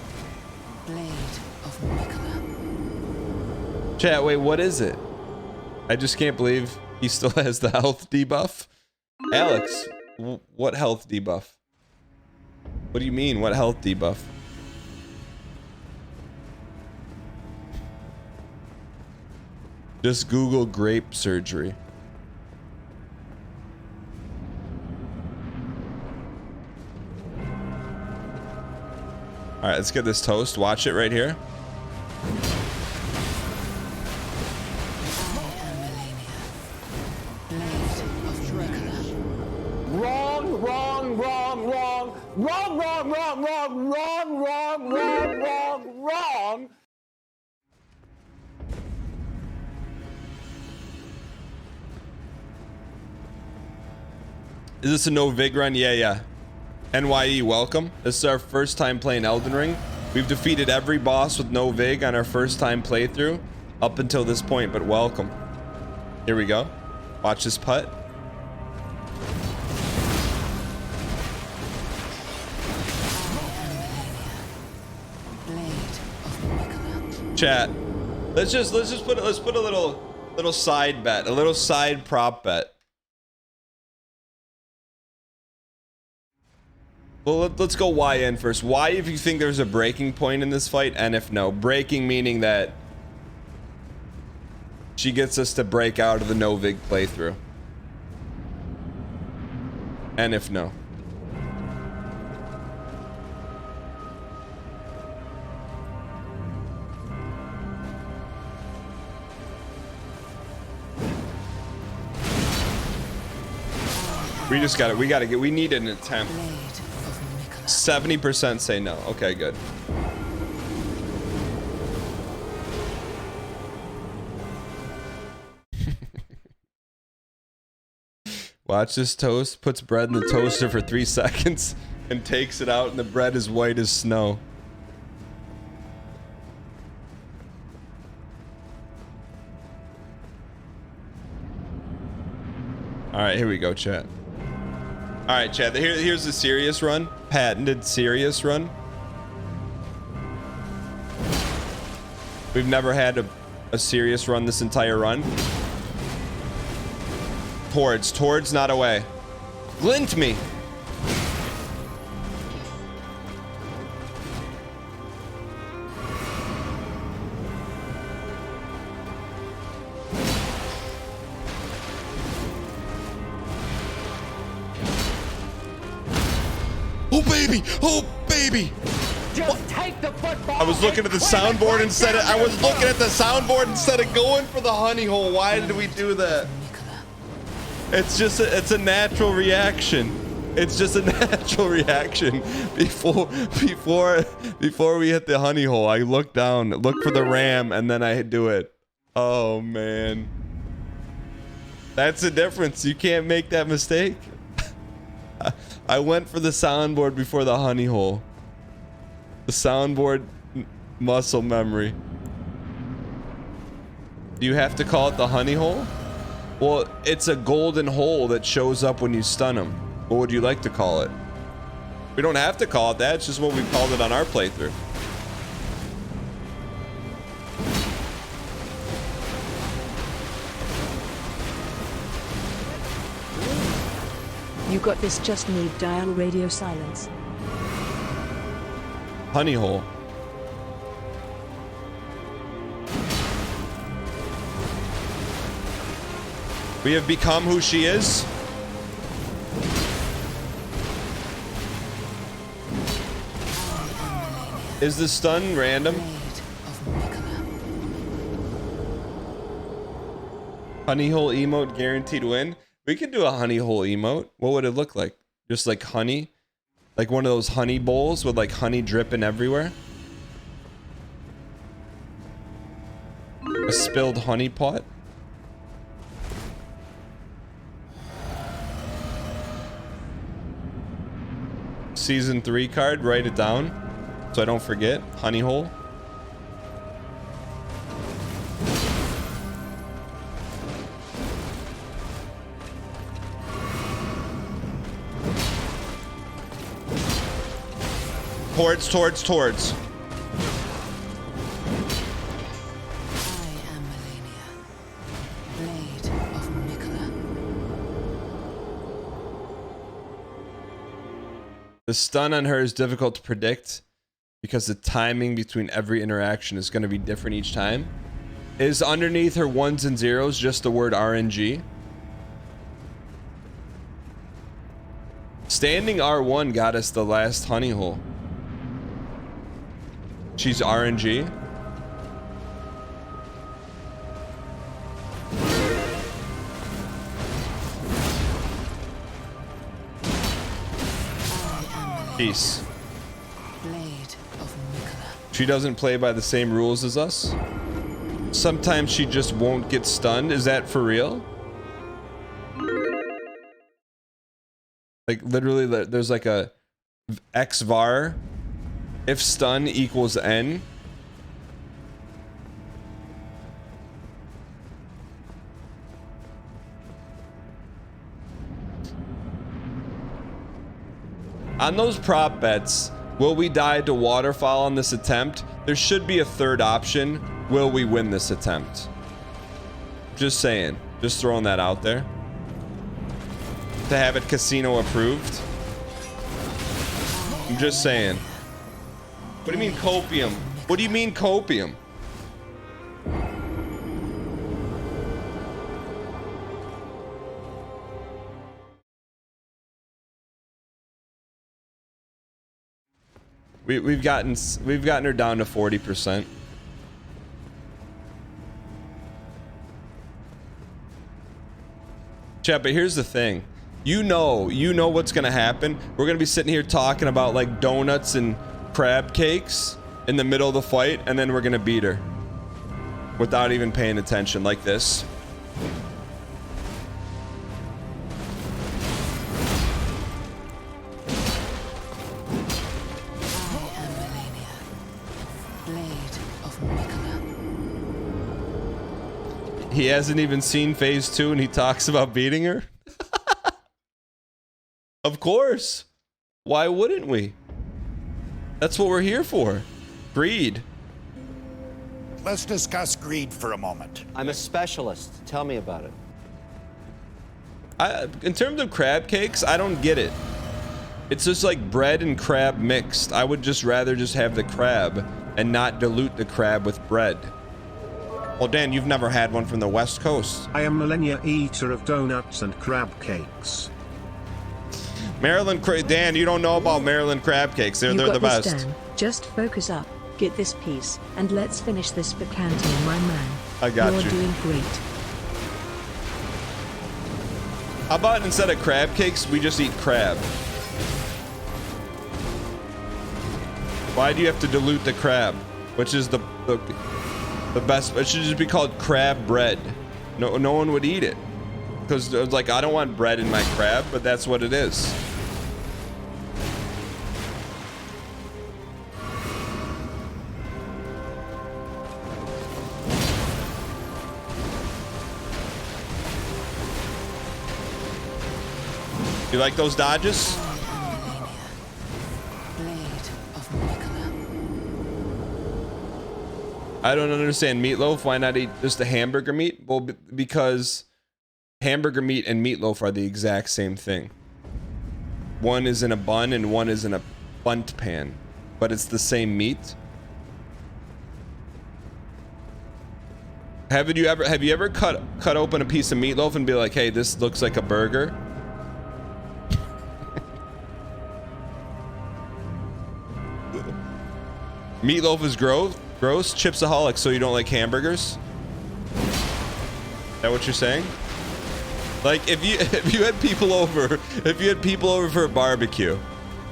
Chat, wait, what is it? I just can't believe he still has the health debuff. Alex, what health debuff? What do you mean, what health debuff? Just Google grape surgery. All right, let's get this toast. Watch it right here. Wrong. Is this a no vig run? Yeah. NYE, welcome. This is our first time playing Elden Ring. We've defeated every boss with no Vig on our first time playthrough up until this point, but welcome. Here we go. Watch this putt. Chat. Let's put a little side bet, a little side prop bet. Well, let's go YN first. Why, if you think there's a breaking point in this fight, and if no. Breaking meaning that she gets us to break out of the no Vig playthrough. And if no. We need an attempt. 70% say no. Okay, good. Watch this toast. Puts bread in the toaster for 3 seconds and takes it out, and the bread is white as snow. All right, here we go, chat. All right, chat. Here's the serious run. Patented serious run. We've never had a serious run this entire run. Towards, not away. Glint me. Oh baby! Oh baby! Just take the football. I was looking at the soundboard instead of going for the honey hole. Why did we do that? It's just it's a natural reaction. It's just a natural reaction. Before we hit the honey hole, I look down, look for the ram, and then I do it. Oh man. That's the difference. You can't make that mistake. I went for the soundboard before the honey hole. The soundboard muscle memory. Do you have to call it the honey hole? Well, it's a golden hole that shows up when you stun him. What would you like to call it? We don't have to call it that. It's just what we called it on our playthrough. You got this, just need dial radio silence. Honey hole. We have become who she is. Is the stun random? Honey hole emote guaranteed win. We could do a honey hole emote. What would it look like? Just like honey? Like one of those honey bowls with like honey dripping everywhere? A spilled honey pot? Season 3 card, write it down so I don't forget. Honey hole. Towards. I am Melania, Blade of Mikola. The stun on her is difficult to predict because the timing between every interaction is going to be different each time. Is underneath her 1s and 0s just the word RNG? Standing R1 got us the last honey hole. She's RNG. Peace. Blade of Mikola. She doesn't play by the same rules as us. Sometimes she just won't get stunned. Is that for real? Like literally there's like a X var if stun equals N. On those prop bets, will we die to waterfall on this attempt? There should be a third option. Will we win this attempt? Just saying. Just throwing that out there. To have it casino approved. I'm just saying. What do you mean copium? What do you mean copium? We've gotten her down to 40%. Chat, but here's the thing. You know what's gonna happen. We're gonna be sitting here talking about like donuts and crab cakes in the middle of the fight, and then we're gonna beat her without even paying attention, like this. He hasn't even seen phase 2 and he talks about beating her? Of course. Why wouldn't we? That's what we're here for. Greed. Let's discuss greed for a moment. I'm a specialist. Tell me about it. In terms of crab cakes, I don't get it. It's just like bread and crab mixed. I would just rather just have the crab and not dilute the crab with bread. Well, Dan, you've never had one from the West Coast. I am millennia eater of donuts and crab cakes. Dan, you don't know about Maryland crab cakes. They're the best. Dan. Just focus up, get this piece, and let's finish this for canteen, my man. I got you. You're doing great. How about instead of crab cakes, we just eat crab? Why do you have to dilute the crab? Which is the best. It should just be called crab bread. No one would eat it. Because it's like, I don't want bread in my crab, but that's what it is. You like those dodges? I don't understand meatloaf. Why not eat just the hamburger meat? Well, because hamburger meat and meatloaf are the exact same thing. One is in a bun and one is in a bunt pan, but it's the same meat. Have you ever cut open a piece of meatloaf and be like, "Hey, this looks like a burger"? Meatloaf is gross. Chipsaholic, so you don't like hamburgers? Is that what you're saying? Like, if you had people over for a barbecue,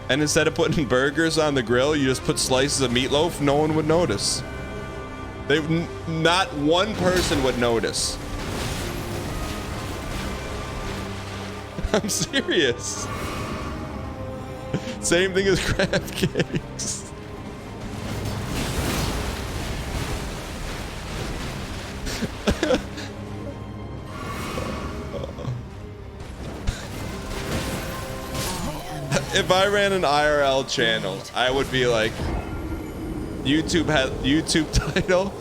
and instead of putting burgers on the grill, you just put slices of meatloaf, no one would notice. Not one person would notice. I'm serious. Same thing as crab cakes. If I ran an IRL channel, I would be like, YouTube title,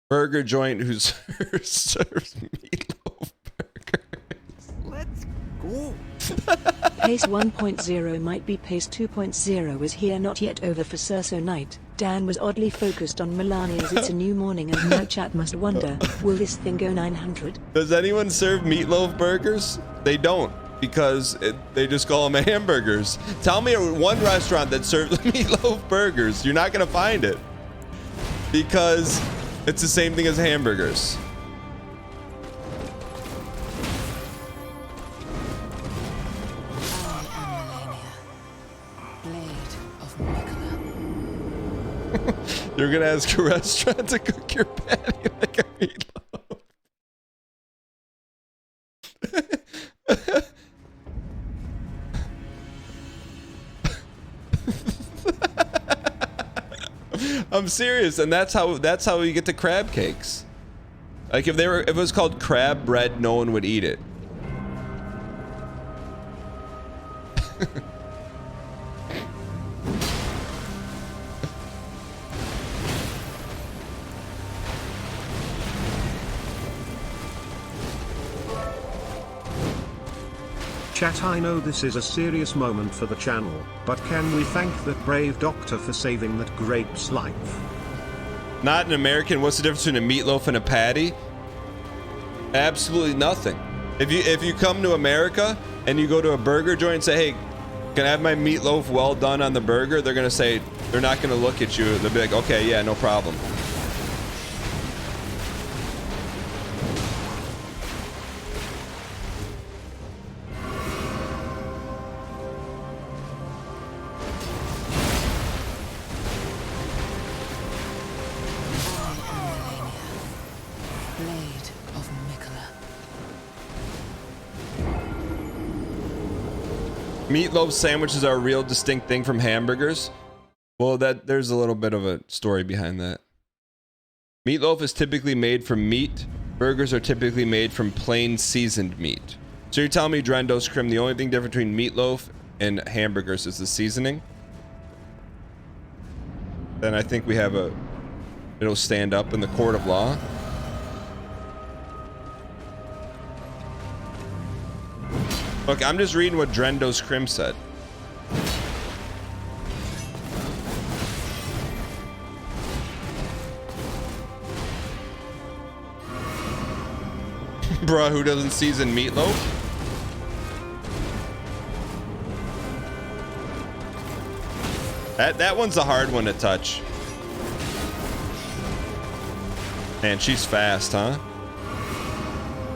burger joint who serves meatloaf burgers. Let's go. Pace 1.0 might be Pace 2.0 is here, not yet over for Cerso Night. Dan was oddly focused on Melania's It's a New Morning, and now chat must wonder, will this thing go 900? Does anyone serve meatloaf burgers? They don't, because they just call them hamburgers. Tell me one restaurant that serves meatloaf burgers. You're not gonna find it, because it's the same thing as hamburgers. You're gonna ask a restaurant to cook your patty like a meatloaf. I'm serious, and that's how you get the crab cakes. Like if it was called crab bread, no one would eat it. Chat, I know this is a serious moment for the channel, but can we thank that brave doctor for saving that grape's life? Not an American. What's the difference between a meatloaf and a patty? Absolutely nothing. If you come to America and you go to a burger joint and say, hey, can I have my meatloaf well done on the burger? They're gonna say, they're not gonna look at you. They'll be like, okay, yeah, no problem. Meatloaf sandwiches are a real distinct thing from hamburgers. Well, there's a little bit of a story behind that. Meatloaf is typically made from meat. Burgers are typically made from plain seasoned meat. So you're telling me, Drendos Crim, the only thing different between meatloaf and hamburgers is the seasoning? Then I think we have it'll stand up in the court of law. Look, I'm just reading what Drendos Crim said. Bruh, who doesn't season meatloaf? That one's a hard one to touch. Man, she's fast, huh?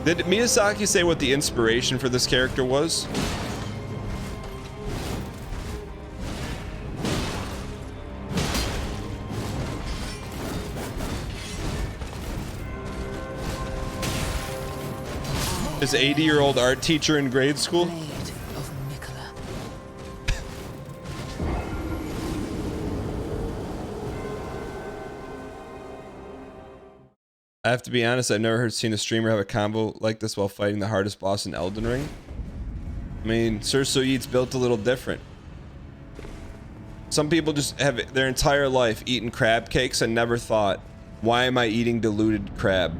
Did Miyazaki say what the inspiration for this character was? His 80-year-old art teacher in grade school? I have to be honest, I've never seen a streamer have a combo like this while fighting the hardest boss in Elden Ring. I mean, Sursoyit's built a little different. Some people just have their entire life eaten crab cakes and never thought, why am I eating diluted crab?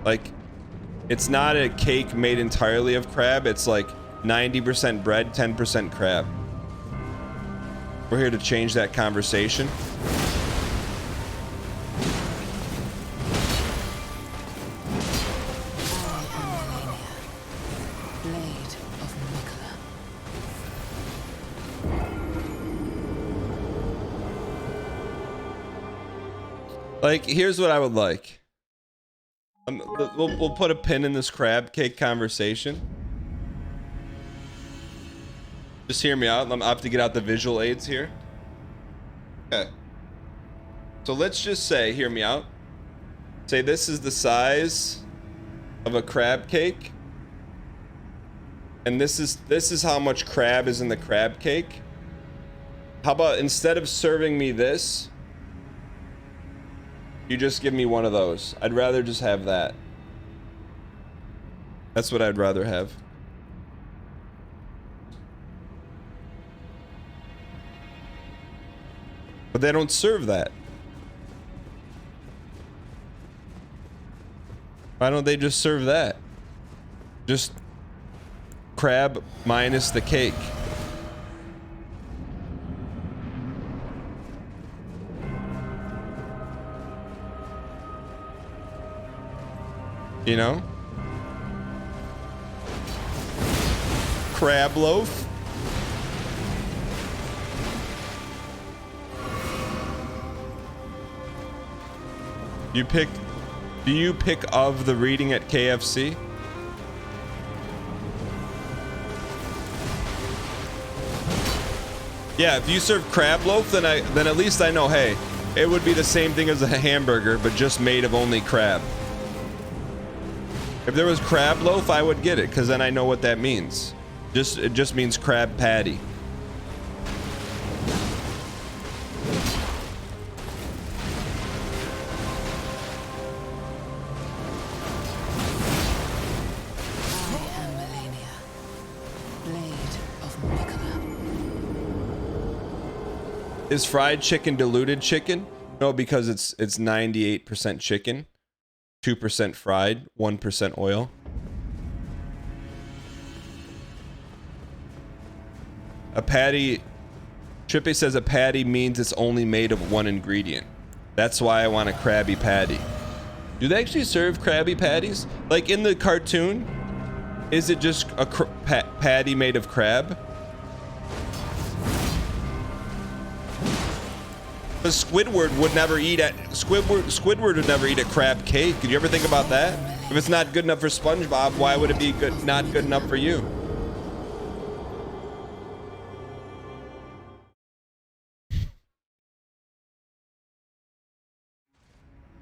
Like, it's not a cake made entirely of crab, it's like 90% bread, 10% crab. We're here to change that conversation. Like, here's what I would like. We'll put a pin in this crab cake conversation. Just hear me out. I have to get out the visual aids here. Okay. So let's just say, hear me out. Say this is the size of a crab cake. And this is how much crab is in the crab cake. How about instead of serving me this, you just give me one of those. I'd rather just have that. That's what I'd rather have. But they don't serve that. Why don't they just serve that? Just crab minus the cake. You know? Crab loaf. Do you pick of the reading at KFC? Yeah, if you serve crab loaf, then at least I know, hey, it would be the same thing as a hamburger, but just made of only crab. If there was crab loaf, I would get it, because then I know what that means. It just means crab patty. Is fried chicken diluted chicken? No, because it's 98% chicken, 2% fried, 1% oil. A patty, Trippy says a patty means it's only made of one ingredient. That's why I want a Krabby Patty. Do they actually serve Krabby Patties? Like in the cartoon, is it just a patty made of crab? Because Squidward would never eat Squidward would never eat a crab cake. Did you ever think about that? If it's not good enough for SpongeBob, why would it be not good enough for you?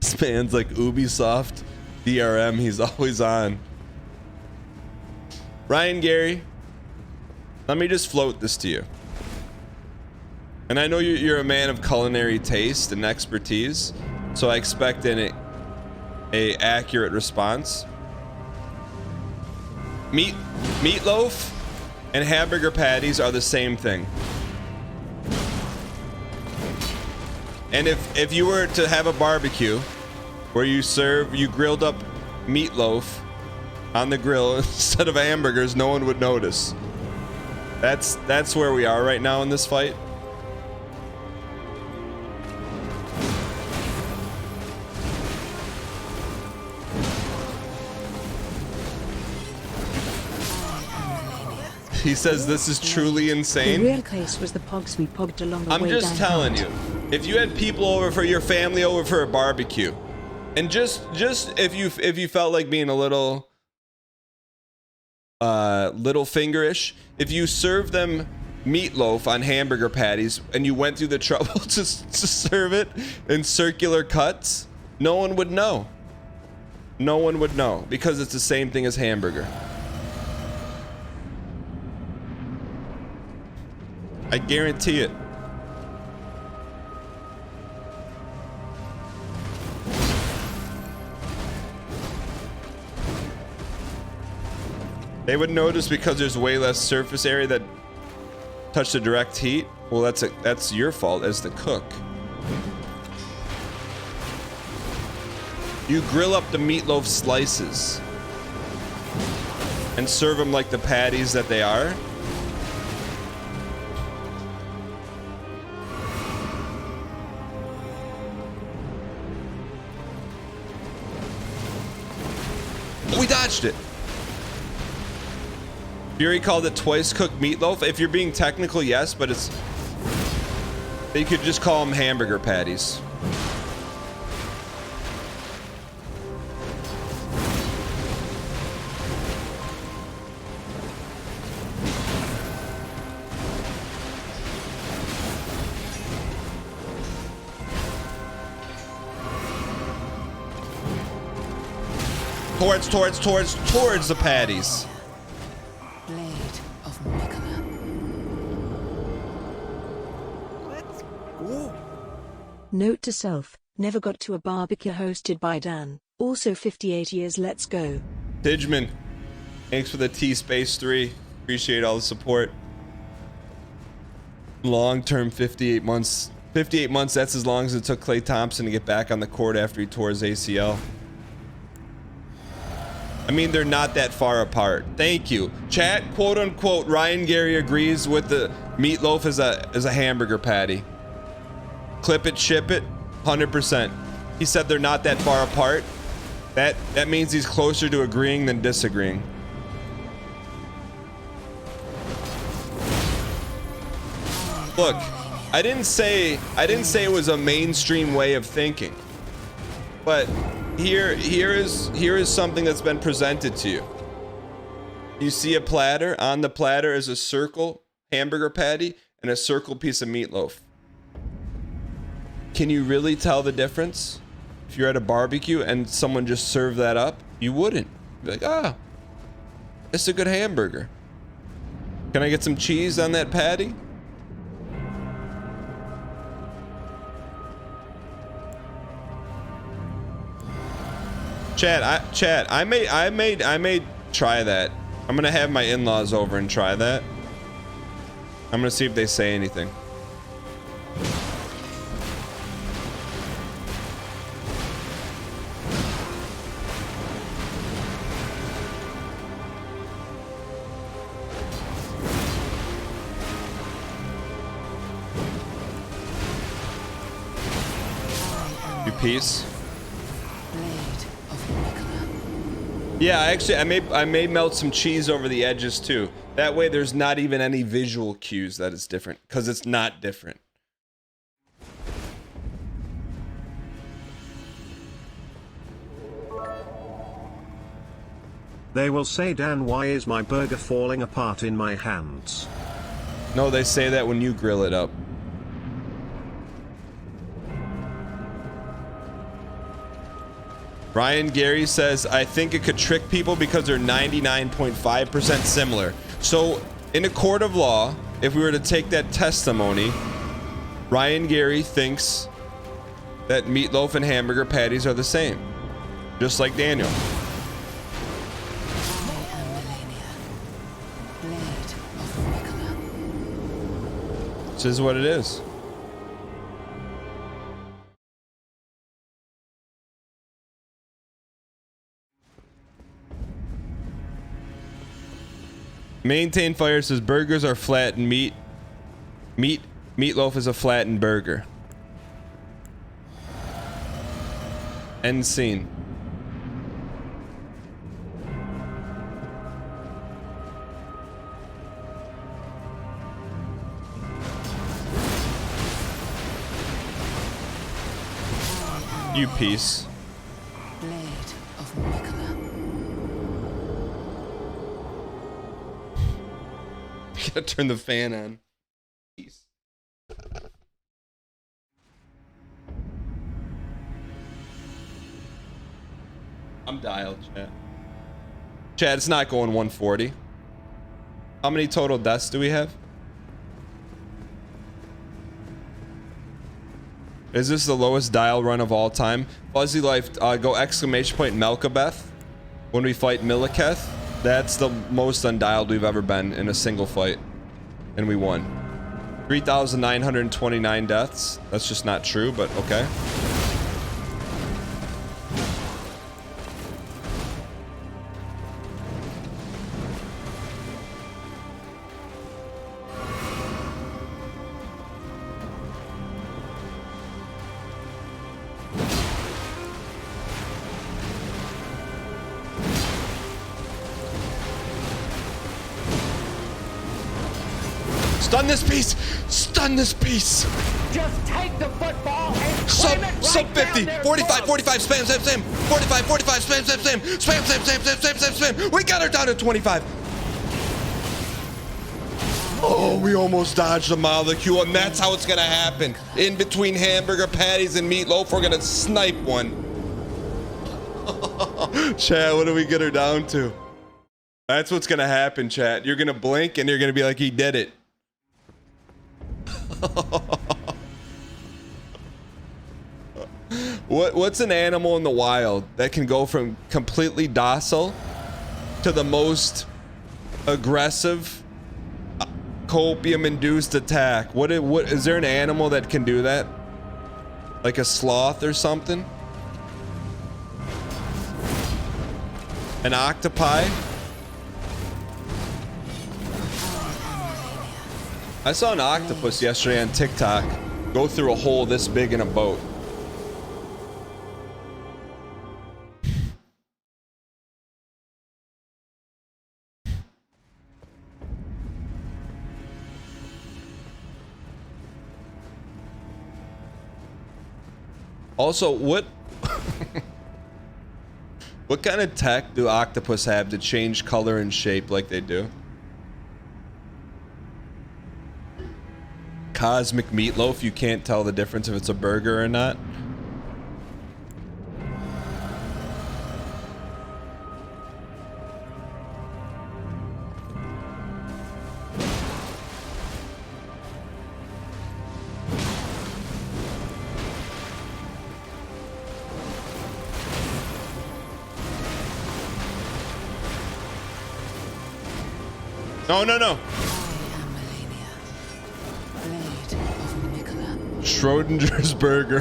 This man's like Ubisoft DRM. He's always on. Ryan Gary, let me just float this to you. And I know you're a man of culinary taste and expertise, so I expect a accurate response. Meatloaf and hamburger patties are the same thing. And if you were to have a barbecue where you grilled up meatloaf on the grill instead of hamburgers, no one would notice. That's where we are right now in this fight. He says this is truly insane. The real case was the pogs we pogged along the way. I'm just telling you, if you had people over for your family over for a barbecue, and just if you felt like being a little fingerish, if you serve them meatloaf on hamburger patties and you went through the trouble to serve it in circular cuts, no one would know. No one would know because it's the same thing as hamburger. I guarantee it. They would notice because there's way less surface area that touch the direct heat. Well, that's your fault as the cook. You grill up the meatloaf slices and serve them like the patties that they are. We dodged it. Fury called it twice cooked meatloaf. If you're being technical, yes, but it's... They could just call them hamburger patties. Towards the patties. Blade of Mikala. Note to self, never got to a barbecue hosted by Dan. Also 58 years, let's go. Digman, thanks for the T-Space 3. Appreciate all the support. Long-term 58 months. 58 months, that's as long as it took Klay Thompson to get back on the court after he tore his ACL. I mean, they're not that far apart. Thank you. Chat, quote unquote, Ryan Gary agrees with the meatloaf as a hamburger patty. Clip it, ship it, 100%. He said they're not that far apart. That means he's closer to agreeing than disagreeing. Look, I didn't say it was a mainstream way of thinking. But here is something that's been presented to you. You see a platter. On the platter is a circle hamburger patty and a circle piece of meatloaf. Can you really tell the difference? If you're at a barbecue and someone just served that up, you wouldn't. You'd be like, ah, it's a good hamburger. Can I get some cheese on that patty? Chad, I may try that. I'm gonna have my in-laws over and try that. I'm gonna see if they say anything. You piece. Blade of Nicola. Yeah, actually, I may melt some cheese over the edges too. That way, there's not even any visual cues that it's different, because it's not different. They will say, Dan, why is my burger falling apart in my hands? No, they say that when you grill it up. Ryan Gary says, I think it could trick people because they're 99.5% similar. So, in a court of law, if we were to take that testimony, Ryan Gary thinks that meatloaf and hamburger patties are the same. Just like Daniel. This is what it is. Maintain Fire says burgers are flat and meatloaf is a flattened burger. End scene. You piece. Blade of Nicola. Gotta turn the fan on. Peace. I'm dialed, chat. Chat, it's not going 140. How many total deaths do we have? Is this the lowest dial run of all time? Fuzzy Life, go exclamation point Melkabeth. When we fight Milliketh, that's the most undialed we've ever been in a single fight. And we won. 3,929 deaths. That's just not true, but okay. Stun this piece! Stun this piece! Just take the football and Sub cram it sub right down 50, their 45, throat. 45, spam, spam, spam, 45, 45, spam, spam, spam, spam, spam, spam, spam, spam, spam, spam. We got her down to 25. Oh, we almost dodged a molecule, and that's how it's gonna happen. In between hamburger patties and meatloaf, we're gonna snipe one. Chat, what do we get her down to? That's what's gonna happen, chat. You're gonna blink and you're gonna be like, he did it. What's an animal in the wild that can go from completely docile to the most aggressive copium induced attack? What is there an animal that can do that? Like a sloth or something? An octopi? I saw an octopus yesterday on TikTok go through a hole this big in a boat. Also, what what kind of tech do octopus have to change color and shape like they do? Cosmic meatloaf, you can't tell the difference if it's a burger or not. No, no, no. Schrodinger's burger.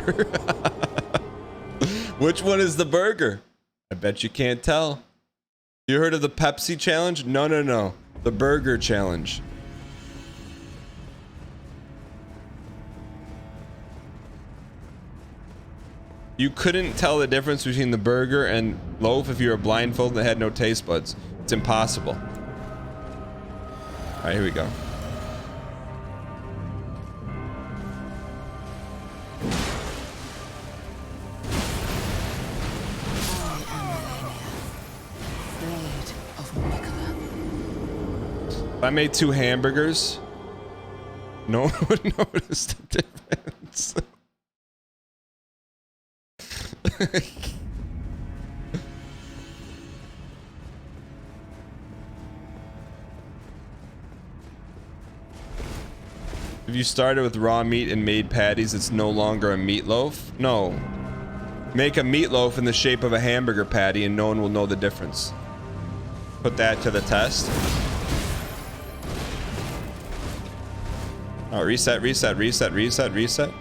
Which one is the burger? I bet you can't tell. You heard of the Pepsi challenge? No, no, no. The burger challenge. You couldn't tell the difference between the burger and loaf if you were blindfolded and had no taste buds. It's impossible. All right, here we go. If I made 2 hamburgers, no one would notice the difference. If you started with raw meat and made patties, it's no longer a meatloaf? No. Make a meatloaf in the shape of a hamburger patty and no one will know the difference. Put that to the test. Oh, reset, reset, reset, reset, reset.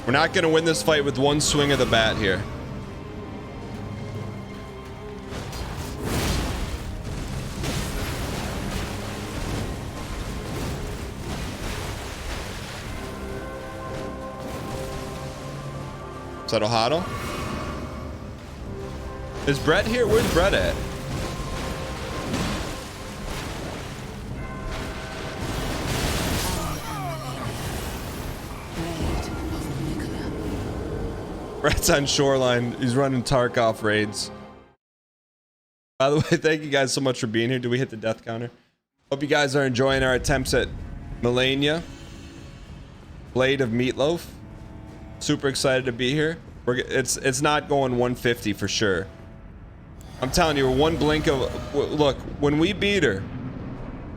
We're not gonna win this fight with one swing of the bat here. Settle Huddle. Is Brett here? Where's Brett at? Brett's on Shoreline. He's running Tarkov raids. By the way, thank you guys so much for being here. Do we hit the death counter? Hope you guys are enjoying our attempts at Melania. Blade of Meatloaf. Super excited to be here. It's not going 150 for sure. I'm telling you, one blink of look, when we beat her,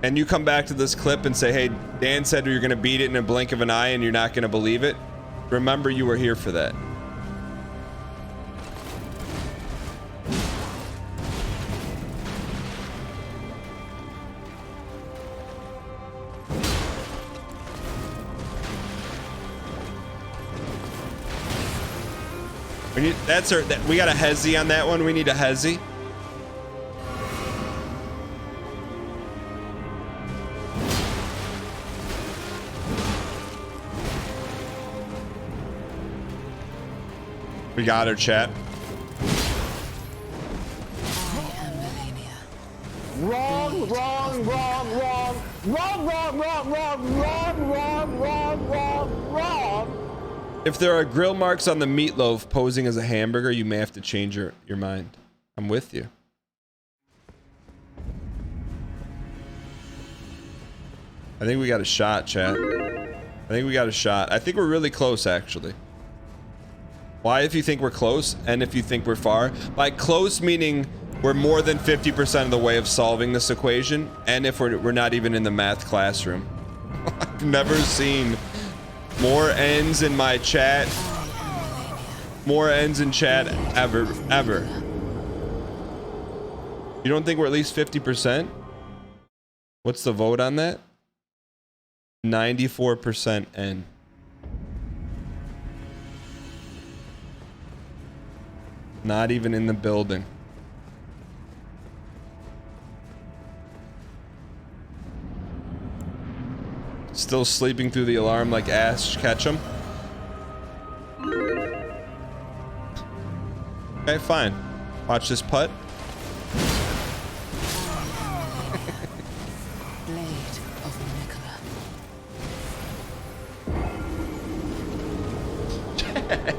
and you come back to this clip and say, "Hey, Dan said you're gonna beat it in a blink of an eye, and you're not gonna believe it." Remember, you were here for that. We need, that's our, we got a hezzy on that one. We need a hezzy. We got her, chat. Wrong, wrong, wrong, wrong, wrong, wrong, wrong, wrong, wrong, wrong, wrong, wrong, wrong. If there are grill marks on the meatloaf posing as a hamburger, you may have to change your mind. I'm with you. I think we got a shot, chat. I think we got a shot. I think we're really close, actually. Why if you think we're close and if you think we're far? By close meaning we're more than 50% of the way of solving this equation, and if we're not even in the math classroom. I've never seen more ends in my chat. More ends in chat ever. You don't think we're at least 50%? What's the vote on that? 94% N. Not even in the building. Still sleeping through the alarm like Ash Ketchum. Okay, fine. Watch this putt. Blade of Nicola.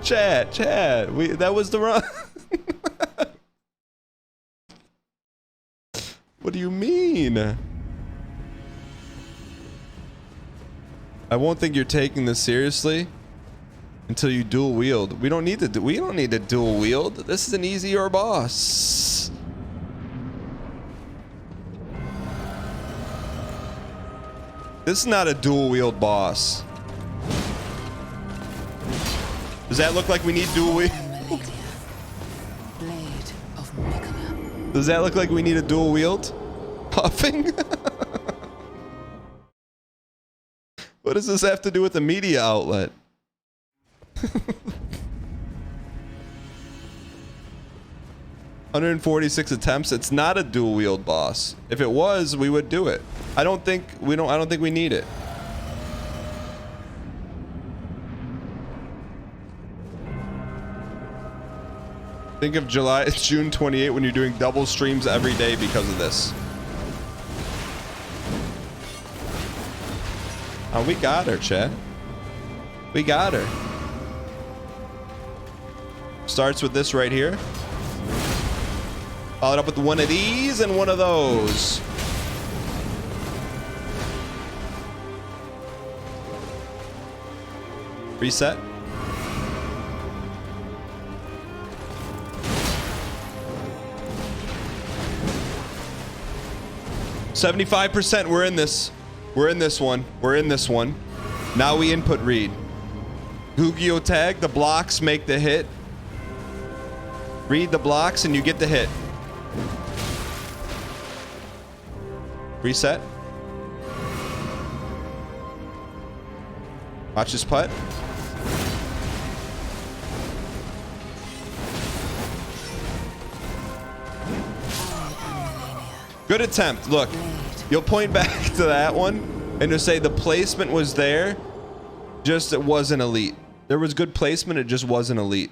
Chat. That was the wrong. What do you mean? I won't think you're taking this seriously until you dual wield. We don't need to dual wield. This is an easier boss. This is not a dual wield boss. Does that look like we need dual wield? Blade of Nicola. Does that look like we need a dual wield? Puffing? What does this have to do with the media outlet? 146 attempts. It's not a dual wield boss. If it was, we would do it. I don't think we need it. Think of June 28 when you're doing double streams every day because of this. Oh, we got her, chat. We got her. Starts with this right here. Followed up with one of these and one of those. Reset. %. We're in this. We're in this one. We're in this one. Now we input read. Gugio tag. The blocks make the hit. Read the blocks and you get the hit. Reset. Watch this putt. Good attempt. Look, you'll point back to that one and just say the placement was there, just it wasn't elite. There was good placement, it just wasn't elite.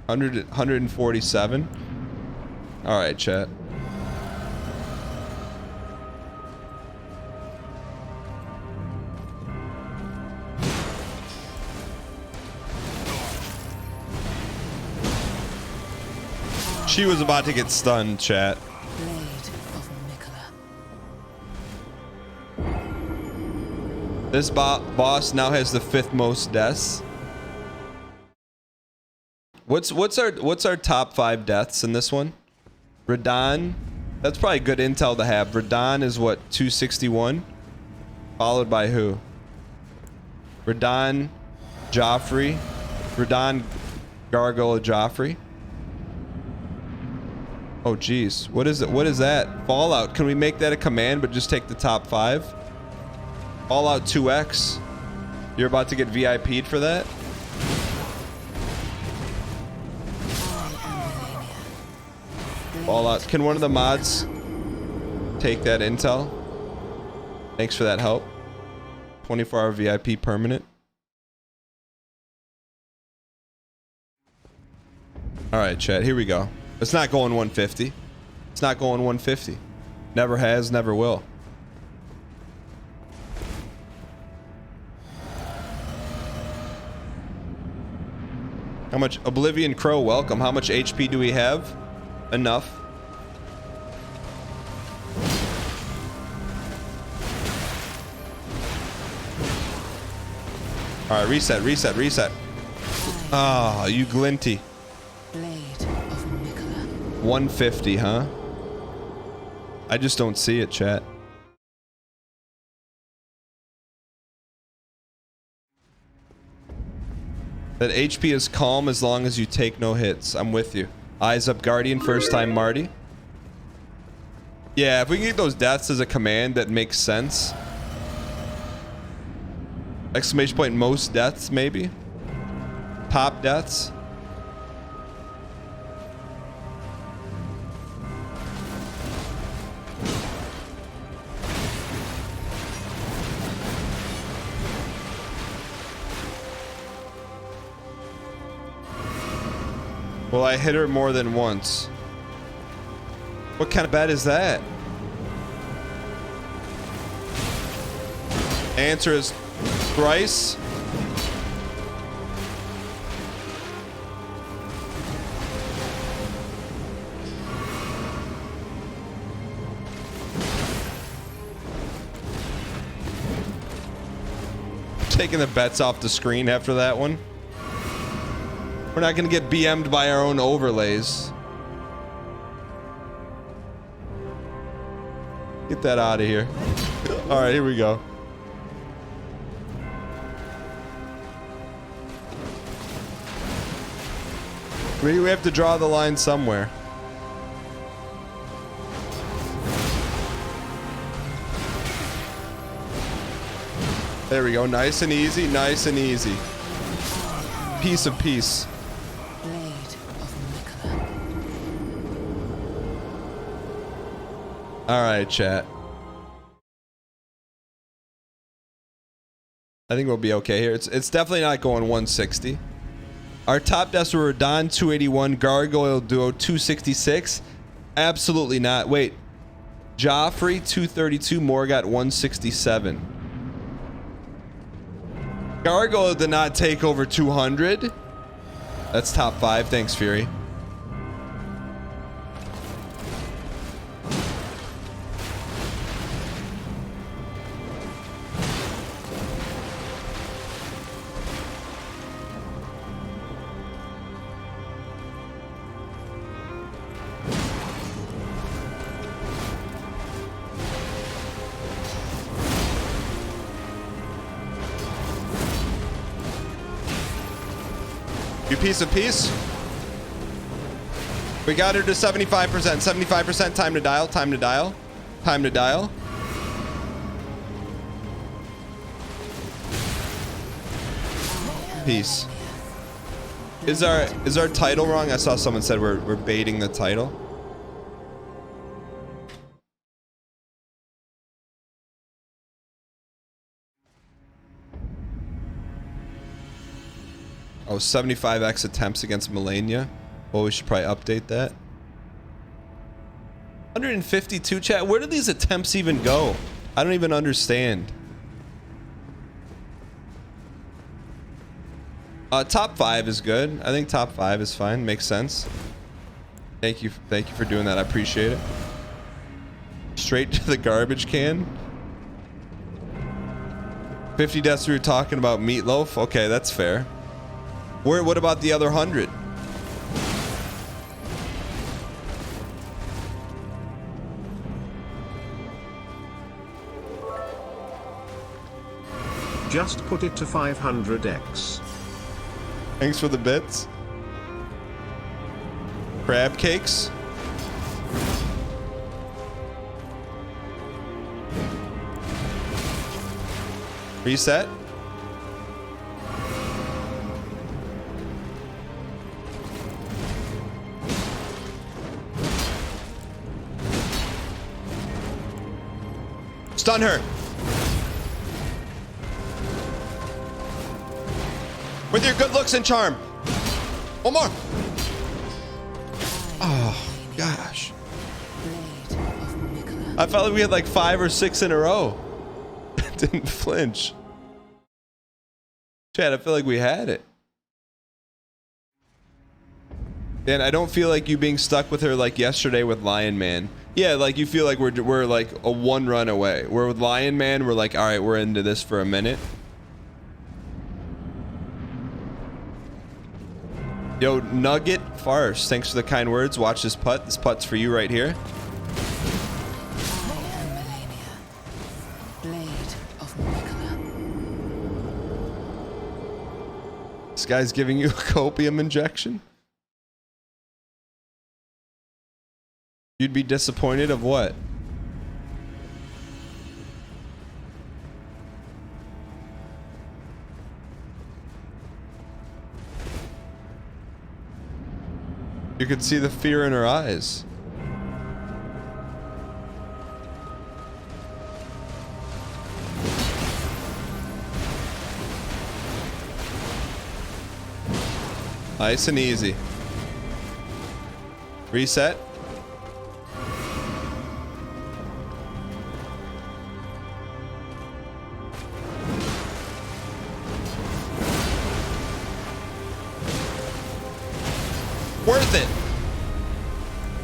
$147. All right, chat. She was about to get stunned, chat. Blade of Mikola. This boss now has the 5th most deaths. What's our top 5 deaths in this one? Radon. That's probably good intel to have. Radon is what, 261? Followed by who? Radon, Joffrey. Radon, Gargoyle, Joffrey. Oh geez, what is it? What is that? Fallout. Can we make that a command but just take the top 5? Fallout 2X. You're about to get VIP'd for that? Fallout. Can one of the mods take that intel? Thanks for that help. 24-hour VIP permanent. Alright, chat. Here we go. It's not going 150. It's not going 150. Never has, never will. How much? Oblivion Crow, welcome. How much HP do we have? Enough. Alright, reset, reset, reset. Ah, oh, you glinty. Blade of Mikola. 150, huh? I just don't see it, chat. That HP is calm as long as you take no hits. I'm with you. Eyes up Guardian, first time Marty. Yeah, if we can get those deaths as a command, that makes sense. Exclamation point, most deaths, maybe? Top deaths? Well, I hit her more than once. What kind of bet is that? Answer is thrice. Taking the bets off the screen after that one. We're not going to get BM'd by our own overlays. Get that out of here. All right, here we go. We have to draw the line somewhere. There we go. Nice and easy. Nice and easy. Piece of peace. Blade of Nicola. All right, chat. I think we'll be okay here. It's definitely not going 160. Our top deaths were Don 281, Gargoyle Duo 266. Absolutely not. Wait. Joffrey 232, Morgot 167. Gargoyle did not take over 200. That's top 5. Thanks, Fury. You piece of peace. We got her to 75%. 75%. Time to dial. Time to dial. Time to dial. Peace. Is our title wrong? I saw someone said we're baiting the title. Oh, 75x attempts against Melania. Well, we should probably update that. 152 chat. Where do these attempts even go? I don't even understand. Top 5 is good. I think top 5 is fine. Makes sense. Thank you for doing that. I appreciate it. Straight to the garbage can. 50 deaths. We were talking about Meatloaf. Okay, that's fair. What about the other 100? Just put it to 500x. Thanks for the bits. Crab cakes. Reset. Stun her. With your good looks and charm. One more. Oh, gosh. I felt like we had like 5 or 6 in a row. Didn't flinch. Chad, I feel like we had it. And I don't feel like you being stuck with her like yesterday with Lion Man. Yeah, like you feel like we're like a 1 run away. Where with Lion Man, we're like, all right, we're into this for a minute. Yo, Nugget Farce, thanks for the kind words. Watch this putt. This putt's for you right here. I am Melania, Blade of Nicola. This guy's giving you a copium injection? You'd be disappointed of what? You could see the fear in her eyes. Nice and easy. Reset. Worth it.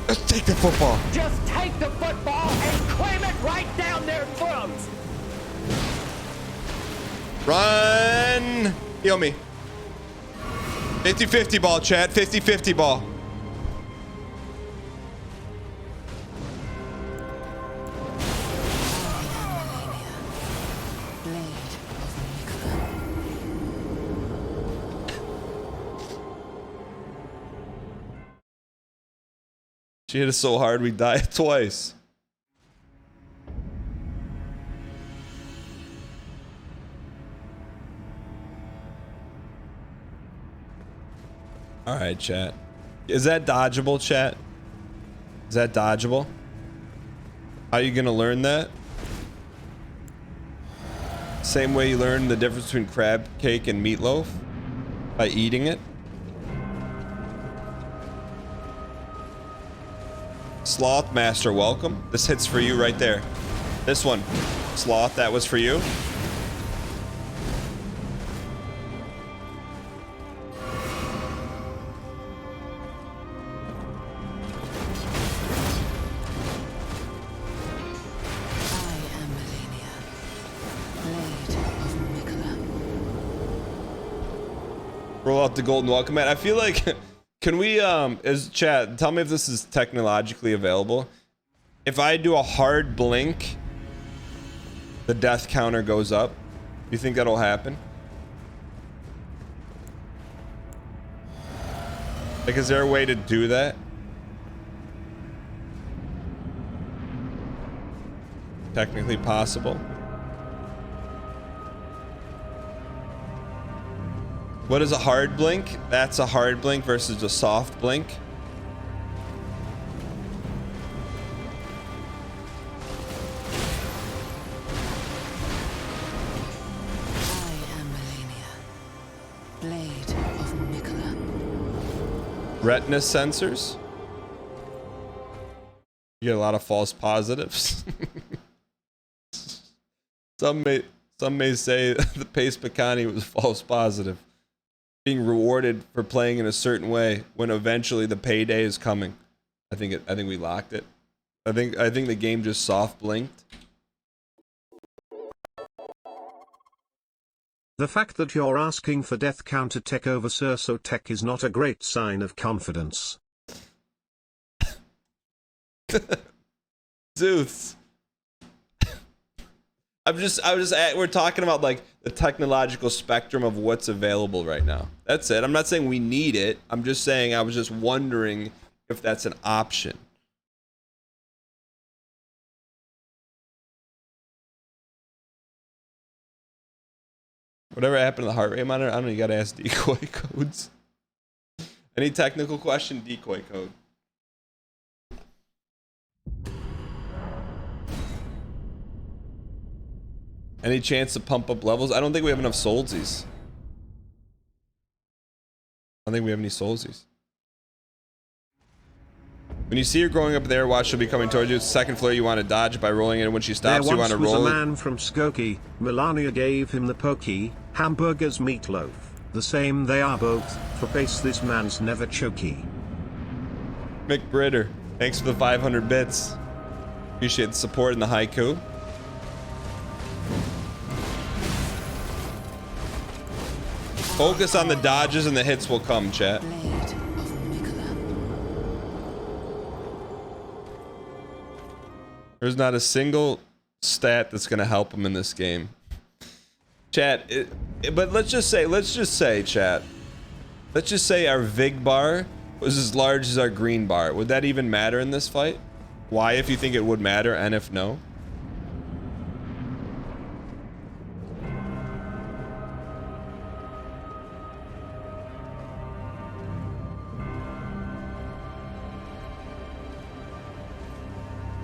Let's take the football. Just take the football and cram it right down their throats. Run. Heal me. 50-50 ball, chat. 50-50 ball. She hit us so hard we died twice. All right, chat. Is that dodgeable, chat? Is that dodgeable? How are you gonna learn that? Same way you learn the difference between crab cake and meatloaf? By eating it? Sloth Master, welcome. This hits for you right there. This one. Sloth, that was for you. Roll out the golden welcome mat. I feel like, can we, is chat, tell me if this is technologically available. If I do a hard blink, the death counter goes up. You think that'll happen? Like, is there a way to do that? Technically possible. What is a hard blink? That's a hard blink versus a soft blink. I am Melania, Blade of Mikola. Retina sensors. You get a lot of false positives. Some may say the Pace Picani was false positive. Being rewarded for playing in a certain way when eventually the payday is coming. I think we locked it. I think the game just soft blinked. The fact that you're asking for death counter tech over Cerso tech is not a great sign of confidence. Zeus. We're talking about like the technological spectrum of what's available right now. That's it. I'm not saying we need it. I'm just saying I was just wondering if that's an option. Whatever happened to the heart rate monitor? I don't know. You gotta ask decoy codes. Any technical question? Decoy code. Any chance to pump up levels? I don't think we have enough soulsies. I don't think we have any soulsies. When you see her growing up there, watch she'll be coming towards you. Second floor, you want to dodge by rolling it. And when she stops, you want to roll. There once was a man from Skokie. Melania gave him the pokey, hamburgers, meatloaf. The same they are both. For pace, this man's never choky. Mick Britter, thanks for the 500 bits. Appreciate the support in the haiku. Focus on the dodges and the hits will come, chat. Blade of Mikola. There's not a single stat that's gonna help him in this game. Chat, but let's just say, chat. Let's just say our Vig bar was as large as our green bar. Would that even matter in this fight? Why, if you think it would matter, and if no?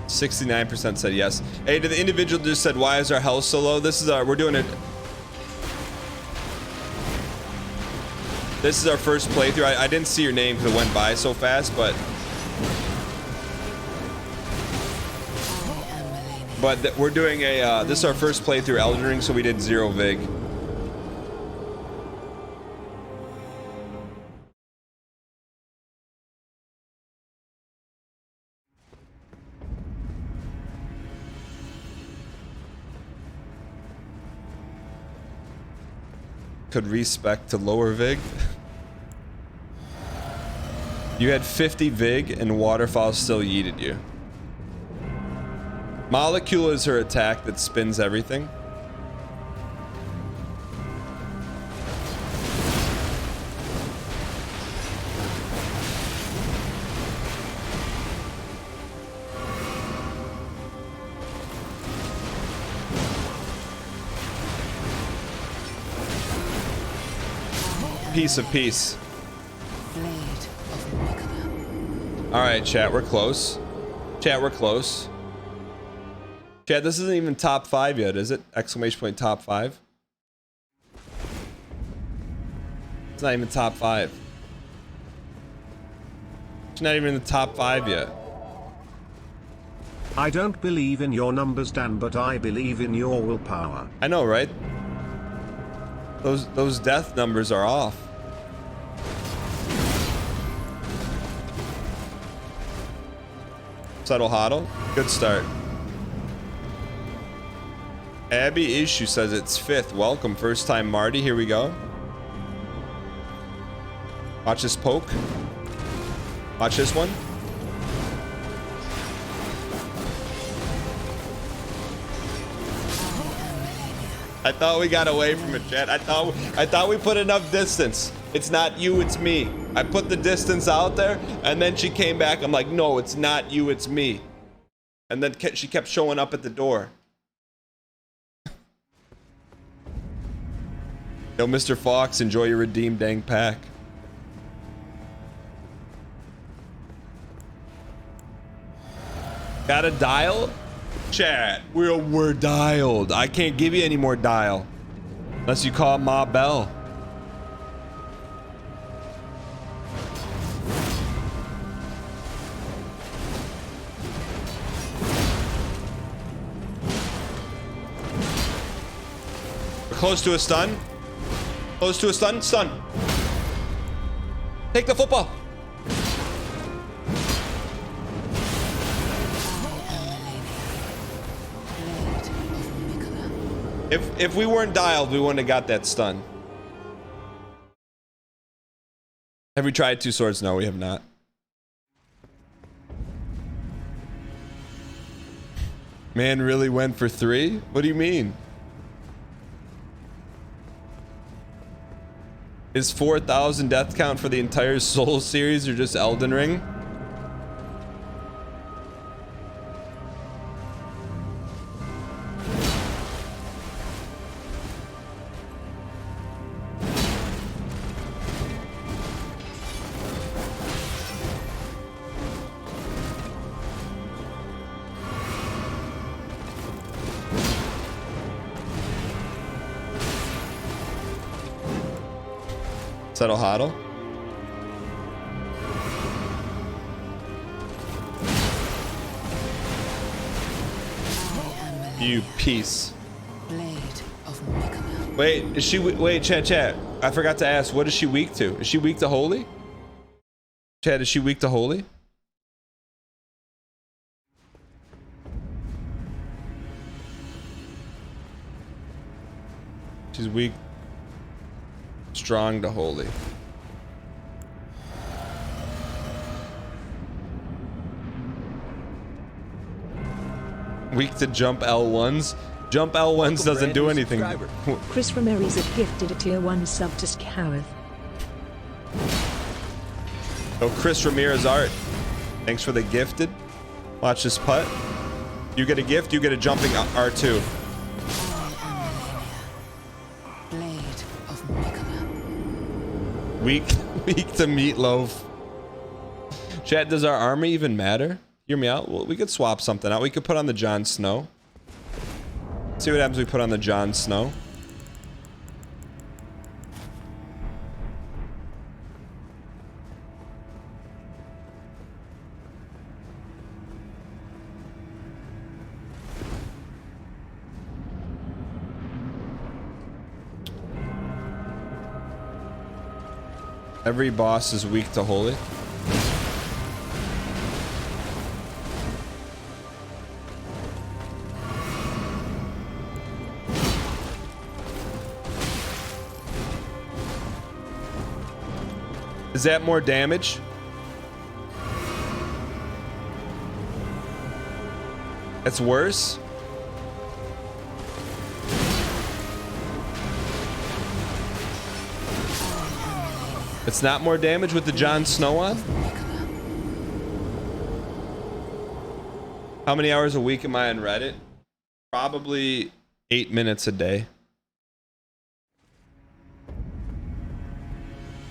69% said yes. Hey, to the individual just said, why is our health so low? This is our, we're doing it. This is our first playthrough. I didn't see your name because it went by so fast, but we're doing a, this is our first playthrough Elden Ring, so we did 0 Vig. Could respec to lower Vig. You had 50 Vig and Waterfall still yeeted you. Molecule is her attack that spins everything. piece of peace. Blade of Mikula. All right, chat, we're close. Chat, we're close. Chat, this isn't even top 5 yet, is it? Exclamation point top 5. It's not even top 5. It's not even in the top 5 yet. I don't believe in your numbers, Dan, but I believe in your willpower. I know, right? Those death numbers are off. Settle Hoddle. Good start. Abby Issue says it's 5th. Welcome. First time Marty. Here we go. Watch this poke. Watch this one. I thought we got away from it, chat. I thought we put enough distance. It's not you, it's me. I put the distance out there, and then she came back. I'm like, no, it's not you, it's me. And then she kept showing up at the door. Yo, Mr. Fox, enjoy your redeemed dang pack. Got a dial? Chat, we're dialed. I can't give you any more dial. Unless you call Ma Bell. We're close to a stun. Close to a stun. Stun. Take the football. If we weren't dialed, we wouldn't have got that stun. Have we tried 2 swords? No, we have not. Man really went for 3? What do you mean? Is 4,000 death count for the entire Soul series or just Elden Ring? Settle Hoddle. You piece. Blade of Mikula. Wait, is she wait, chat. I forgot to ask, what is she weak to? Is she weak to holy? Chat, is she weak to holy? She's weak. Strong to holy. Weak to jump L1s. Jump L1s doesn't do anything. Chris Ramirez has gifted a tier 1 sub to Scourth. Oh, Chris Ramirez art. Thanks for the gifted. Watch this putt. You get a gift, you get a jumping R2. Weak to meatloaf. Chat, does our armor even matter? Hear me out. Well, we could swap something out. We could put on the Jon Snow. See what happens if we put on the Jon Snow. Every boss is weak to holy. Is that more damage? That's worse? It's not more damage with the Jon Snow on? How many hours a week am I on Reddit? Probably 8 minutes a day.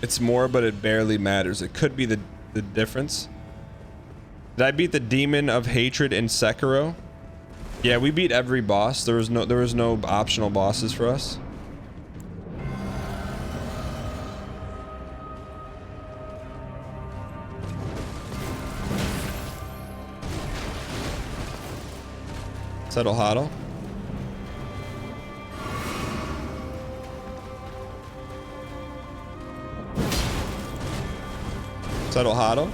It's more, but it barely matters. It could be the difference. Did I beat the Demon of Hatred in Sekiro? Yeah, we beat every boss. There was no optional bosses for us. Settle Hoddle. Settle Hoddle.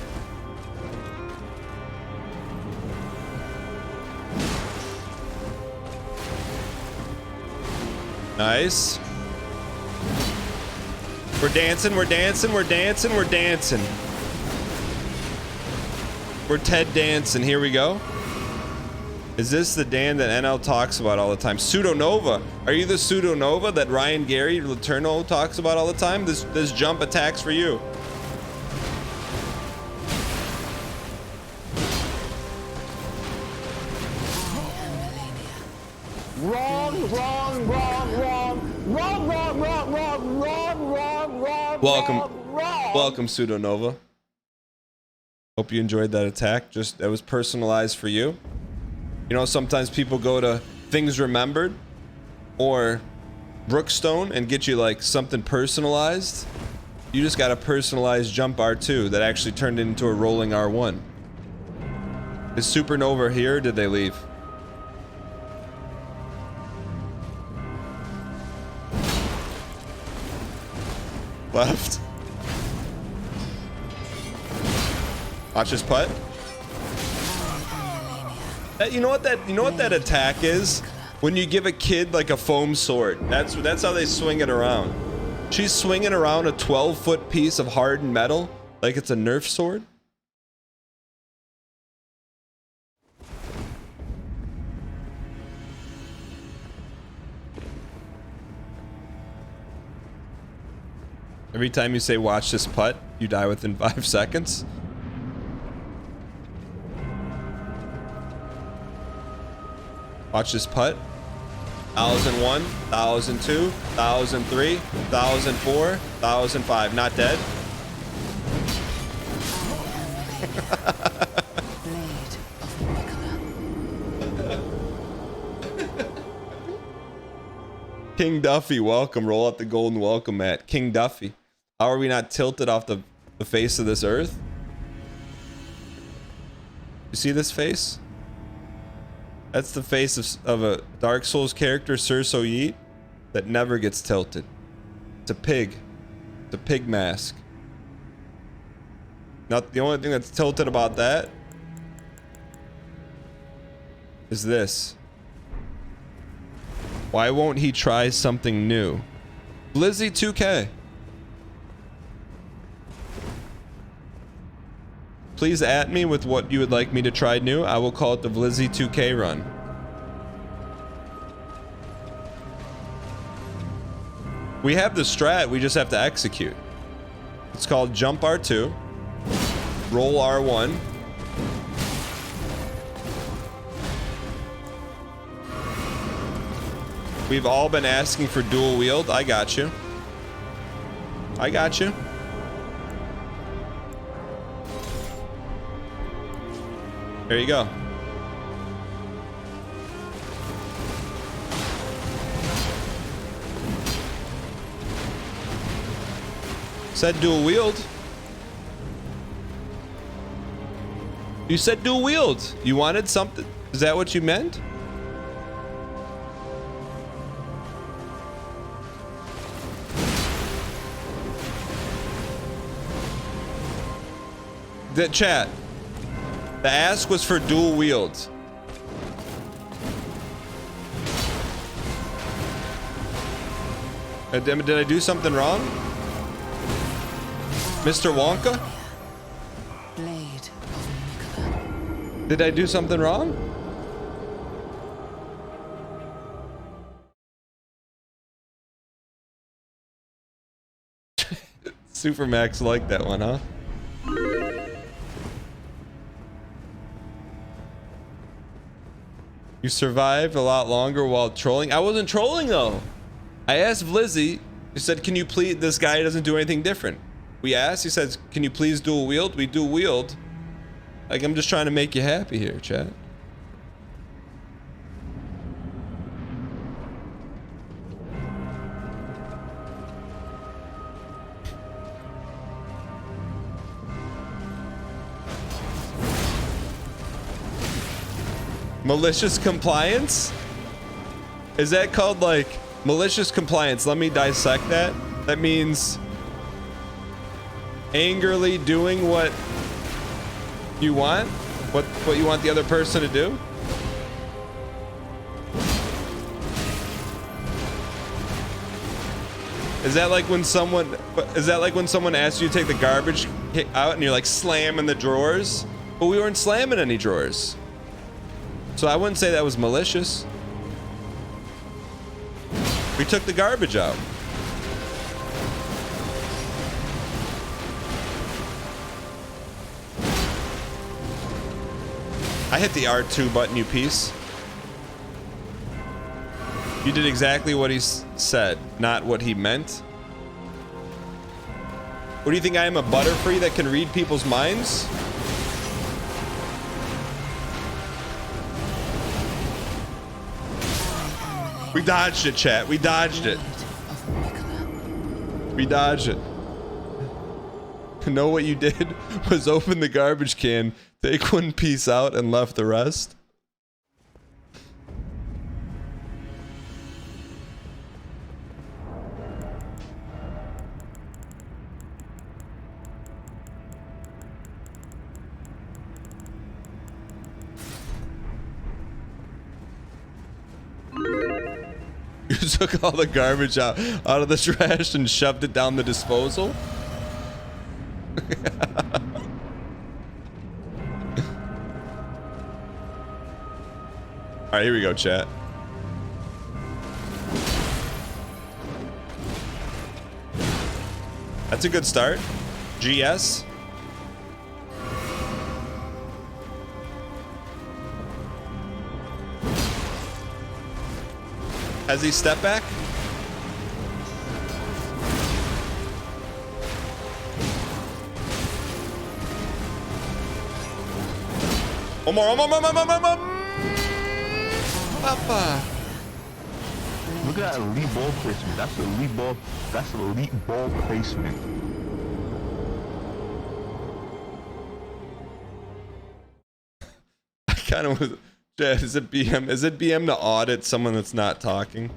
Nice. We're dancing, we're dancing, we're dancing, we're dancing. We're Ted dancing. Here we go. Is this the Dan that NL talks about all the time? Pseudonova. Are you the Pseudonova that Ryan Gary Laterno talks about all the time? This jump attacks for you. Wrong, wrong, wrong, wrong, wrong, wrong, wrong, wrong, wrong, wrong, wrong. Welcome, Pseudonova. Hope you enjoyed that attack. Just that was personalized for you. You know, sometimes people go to Things Remembered or Brookstone and get you like something personalized. You just got a personalized jump R2 that actually turned into a rolling R1. Is Supernova here or did they leave? Left. Watch his putt. You know what that attack is? When you give a kid like a foam sword. That's how they swing it around. She's swinging around a 12-foot piece of hardened metal like it's a Nerf sword. Every time you say watch this putt, you die within 5 seconds. Watch this putt. 1001, 1002, 1003, 1004, 1005. Not dead. King Duffy, welcome. Roll out the golden welcome mat. King Duffy. How are we not tilted off the face of this earth? You see this face? That's the face of a Dark Souls character, Sir Yeet, that never gets tilted. It's a pig. It's a pig mask. Not the only thing that's tilted about that is this. Why won't he try something new? Blizzy 2K. Please at me with what you would like me to try new. I will call it the Blizzy 2K run. We have the strat, we just have to execute. It's called Jump R2, Roll R1. We've all been asking for dual wield. I got you. I got you. There you go. Said dual wield. You said dual wield. You wanted something? Is that what you meant? The chat. The ask was for dual wields. Did I do something wrong? Mr. Wonka? Blade of Nicola. Did I do something wrong? Supermax liked that one, huh? You survived a lot longer while trolling. I wasn't trolling though. I asked Blizzy. He said, "Can you please?" This guy doesn't do anything different. We asked. He says, "Can you please dual wield?" We dual wield. Like, I'm just trying to make you happy here, chat. Malicious compliance? Is that called like malicious compliance? Let me dissect that. That means angrily doing what you want, what you want the other person to do. Is that like when someone asks you to take the garbage out and you're like slamming the drawers? But we weren't slamming any drawers. So I wouldn't say that was malicious. We took the garbage out. I hit the R2 button, you piece. You did exactly what he said, not what he meant. What do you think, I am a butterfree that can read people's minds? We dodged it, chat. We dodged it. We dodged it. Know what you did was open the garbage can, take one piece out, and left the rest. You took all the garbage out of the trash and shoved it down the disposal? All right, here we go, chat. That's a good start. GS. Has he stepped back? One more. Papa. Look at that elite ball placement. That's elite ball. That's elite ball placement. I kind of was. Is it BM? Is it BM to audit someone that's not talking?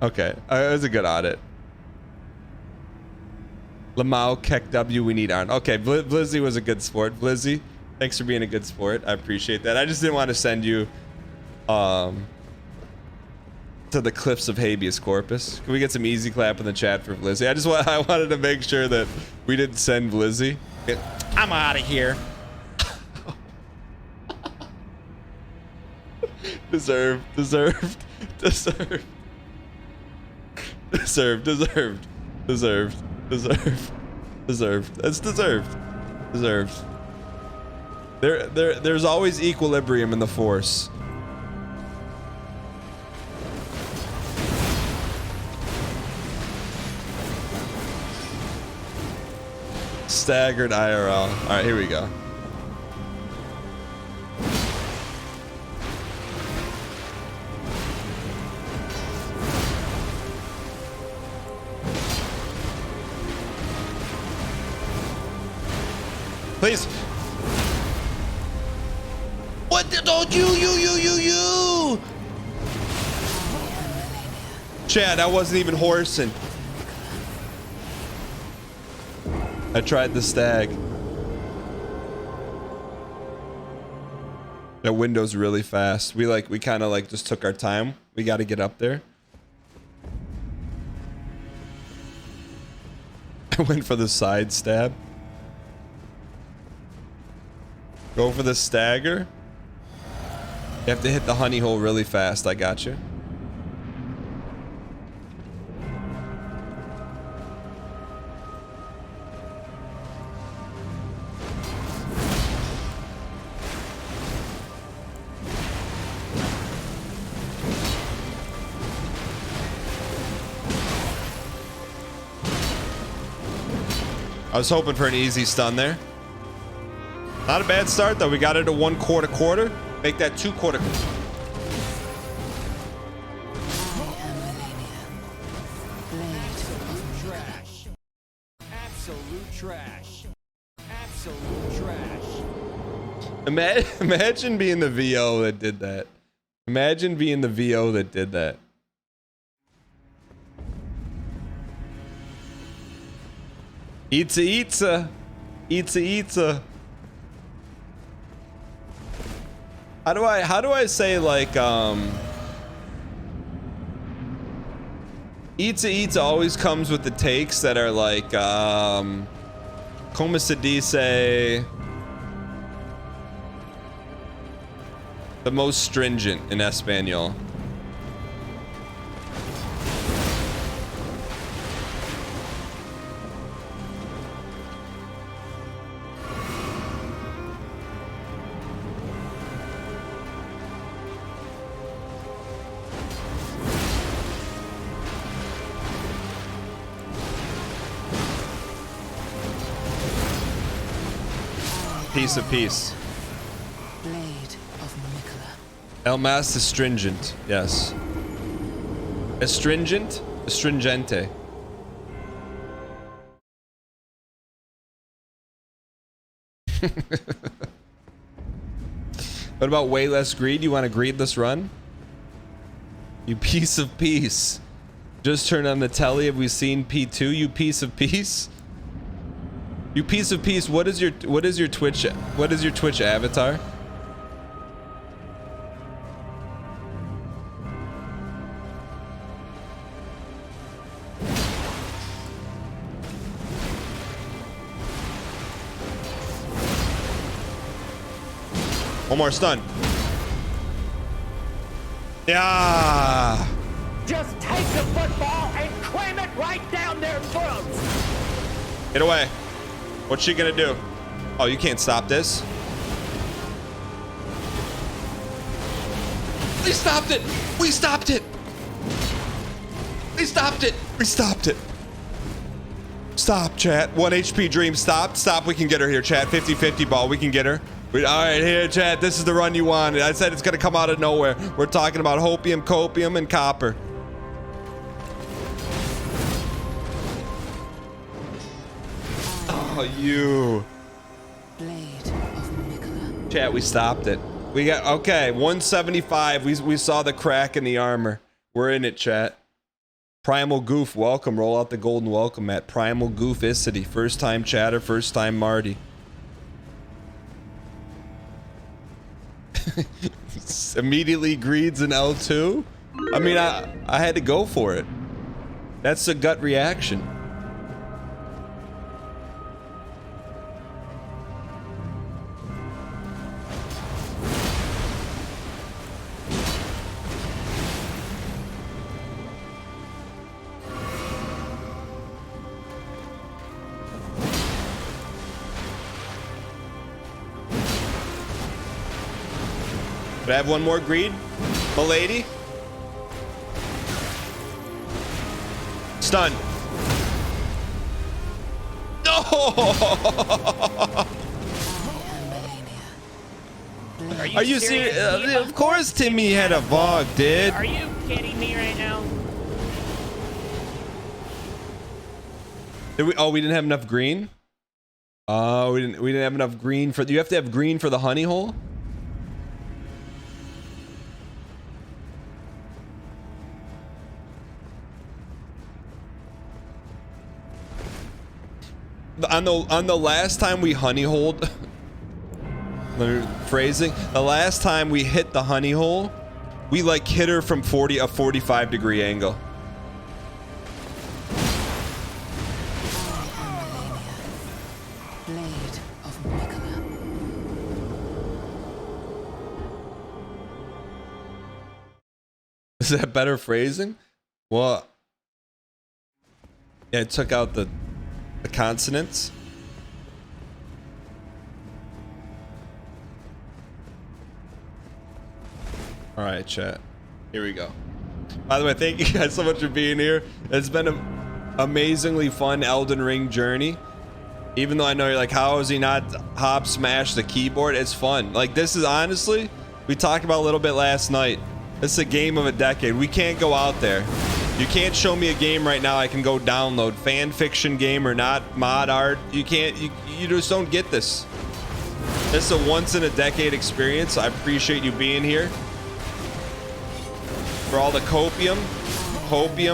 Okay, it was a good audit. Lamau, Keck W, we need Arn. Okay, Blizzy was a good sport. Blizzy, thanks for being a good sport. I appreciate that. I just didn't want to send you to the cliffs of habeas corpus. Can we get some easy clap in the chat for Blizzy? I wanted to make sure that we didn't send Blizzy. I'm out of here. Deserved. That's deserved. There's always equilibrium in the Force. Staggered IRL. All right, here we go. Please. What the, don't you. Chad, I wasn't even horsing. I tried the stag. That window's really fast. We kind of like just took our time. We got to get up there. I went for the side stab. Go for the stagger. You have to hit the honey hole really fast. I got you. I was hoping for an easy stun there. Not a bad start though. We got it to 1 quarter. Make that 2 quarter. Imagine being the VO that did that. Imagine being the VO that did that. Eatsa. How do I say like Eatsa always comes with the takes that are like como se dice, the most stringent in Espanol. Piece of peace. Blade of Nicola. El más astringent, yes. Astringent? Astringente. What about way less greed? You want a greedless run? You piece of peace. Just turned on the telly. Have we seen P2? You piece of peace. You piece of peace. What is your Twitch avatar? One more stun. Yeah. Just take the football and cram it right down their throats. Get away. What's she gonna do? Oh, you can't stop this. We stopped it. We stopped it. We stopped it. We stopped it. Stop, chat. 1 HP Dream. Stop. Stop. We can get her here, chat. 50-50 ball. We can get her. All right, here, chat. This is the run you wanted. I said it's gonna come out of nowhere. We're talking about hopium, copium, and copper. Oh, you. Blade of Nicola. Chat, we stopped it. We got, okay, 175. We saw the crack in the armor. We're in it, chat. Primal Goof, welcome. Roll out the golden welcome at Primal Gooficity. First time chatter, first time Marty. Immediately greeds an L2. I mean, I had to go for it. That's a gut reaction. Could I have one more greed, milady? Stun. No! Are you serious? Of course Timmy had a VOG, dude. Are you kidding me right now? Did we? Oh, we didn't have enough green. Oh, we didn't have enough green for. You have to have green for the honey hole. On the last time we honey holed, phrasing, the last time we hit the honey hole, we like hit her from a 45 degree angle. Blade of Nicola. Is that better phrasing? Well, yeah, it took out the consonants. All right, chat. Here we go. By the way, thank you guys so much for being here. It's been an amazingly fun Elden Ring journey. Even though I know you're like, how is he not hop smash the keyboard? It's fun. Like, this is honestly, we talked about a little bit last night. It's a game of a decade. We can't go out there. You can't show me a game right now I can go download. Fan fiction game or not, mod art. You can't, you just don't get this. This is a once in a decade experience. I appreciate you being here. For all the copium,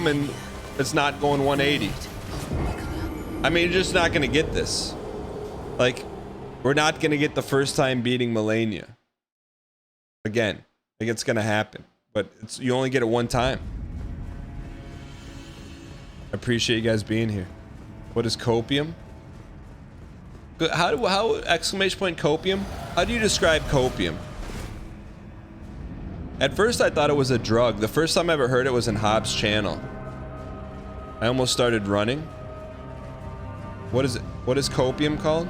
and it's not going 180. I mean, you're just not going to get this. Like, we're not going to get the first time beating Melania. Again, I think it's going to happen. But you only get it one time. I appreciate you guys being here. What is copium? How exclamation point copium? How do you describe copium? At first I thought it was a drug. The first time I ever heard it was in Hobbs' channel. I almost started running. What is it? What is copium called?